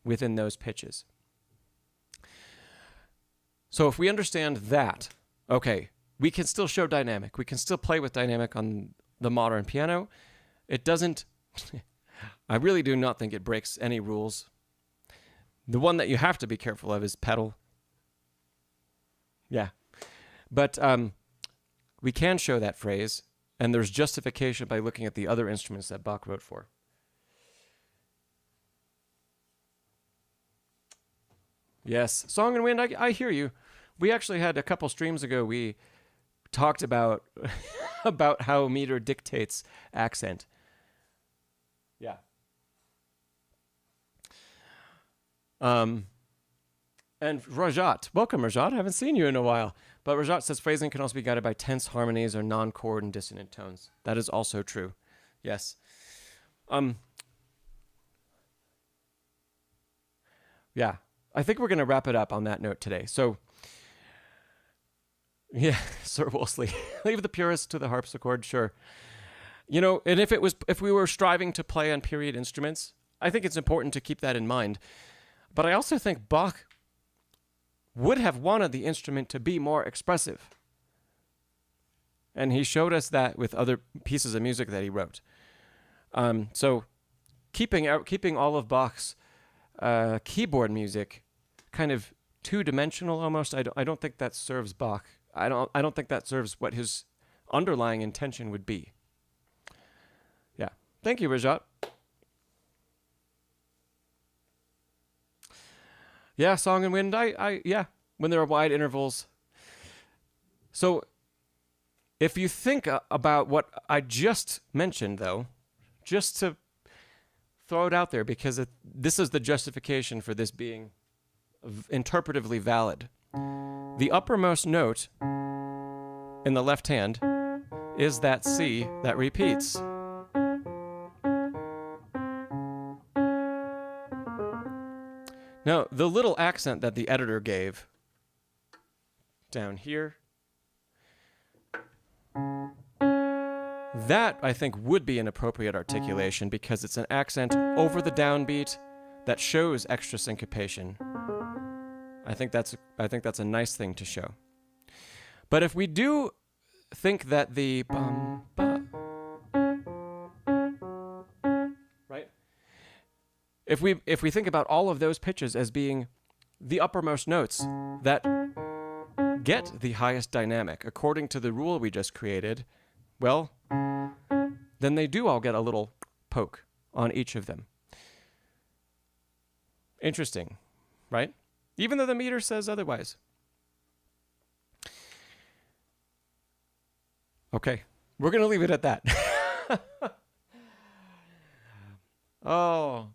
within those pitches. So if we understand that, okay, we can still show dynamic. We can still play with dynamic on the modern piano. It doesn't, I really do not think it breaks any rules. The one that you have to be careful of is pedal. Yeah. But we can show that phrase, and there's justification by looking at the other instruments that Bach wrote for. Yes, Song and Wind, I hear you. We actually had a couple streams ago, we talked about about how meter dictates accent. Yeah. And Rajat, welcome Rajat, I haven't seen you in a while. But Rajat says phrasing can also be guided by tense harmonies or non-chord and dissonant tones. That is also true. Yes. Yeah. I think we're going to wrap it up on that note today. So, yeah, Sir Wolseley, leave the purists to the harpsichord, sure. You know, and if we were striving to play on period instruments, I think it's important to keep that in mind. But I also think Bach would have wanted the instrument to be more expressive. And he showed us that with other pieces of music that he wrote. So keeping all of Bach's keyboard music kind of two-dimensional almost, I don't think that serves Bach. I don't think that serves what his underlying intention would be. Yeah. Thank you, Rajat. Yeah, Song and Wind, yeah, when there are wide intervals. So if you think about what I just mentioned, though, just to throw it out there, because this is the justification for this being interpretively valid. The uppermost note in the left hand is that C that repeats. Now, the little accent that the editor gave down here, that, I think, would be an appropriate articulation because it's an accent over the downbeat that shows extra syncopation. I think that's a nice thing to show. But if we do think that the right? If we think about all of those pitches as being the uppermost notes that get the highest dynamic according to the rule we just created, well, then they do all get a little poke on each of them. Interesting, right? Even though the meter says otherwise. Okay, we're going to leave it at that. Oh.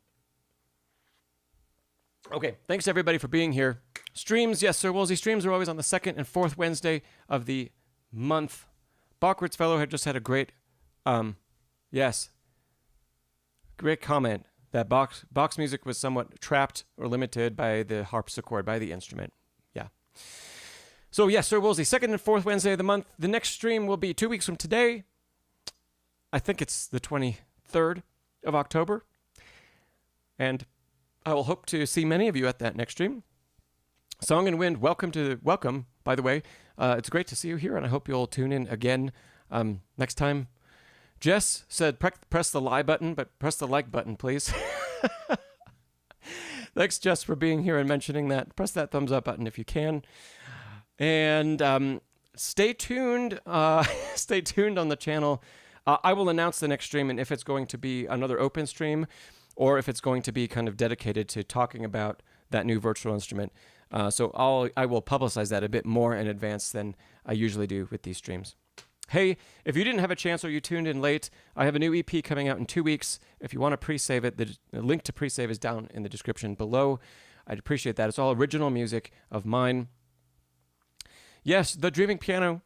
Okay, thanks everybody for being here. Streams, yes, Sir Wolsey, streams are always on the second and fourth Wednesday of the month. Bachwart's Fellow had just had a great, great comment that Bach's music was somewhat trapped or limited by the harpsichord, by the instrument. Yeah. So, yes, Sir Wolsey, second and fourth Wednesday of the month. The next stream will be 2 weeks from today. I think it's the 23rd of October. And I will hope to see many of you at that next stream. Song and Wind, welcome, by the way. It's great to see you here, and I hope you'll tune in again next time. Jess said, press the like button, but press the like button, please. Thanks, Jess, for being here and mentioning that. Press that thumbs up button if you can. And stay tuned. Stay tuned on the channel. I will announce the next stream, and if it's going to be another open stream, or if it's going to be kind of dedicated to talking about that new virtual instrument. So I will publicize that a bit more in advance than I usually do with these streams. Hey, if you didn't have a chance or you tuned in late, I have a new EP coming out in 2 weeks. If you want to pre-save it, the link to pre-save is down in the description below. I'd appreciate that. It's all original music of mine. Yes, The Dreaming Piano.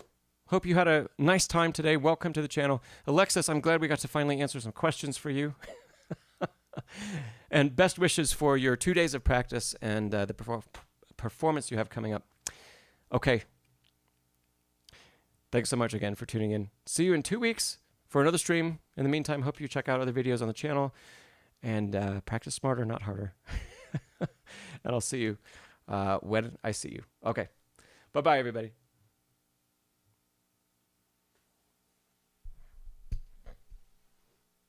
Hope you had a nice time today. Welcome to the channel. Alexis, I'm glad we got to finally answer some questions for you. And best wishes for your 2 days of practice and the performance you have coming up. Okay. Thanks so much again for tuning in. See you in 2 weeks for another stream. In the meantime, hope you check out other videos on the channel and practice smarter, not harder. And I'll see you when I see you. Okay. Bye-bye, everybody.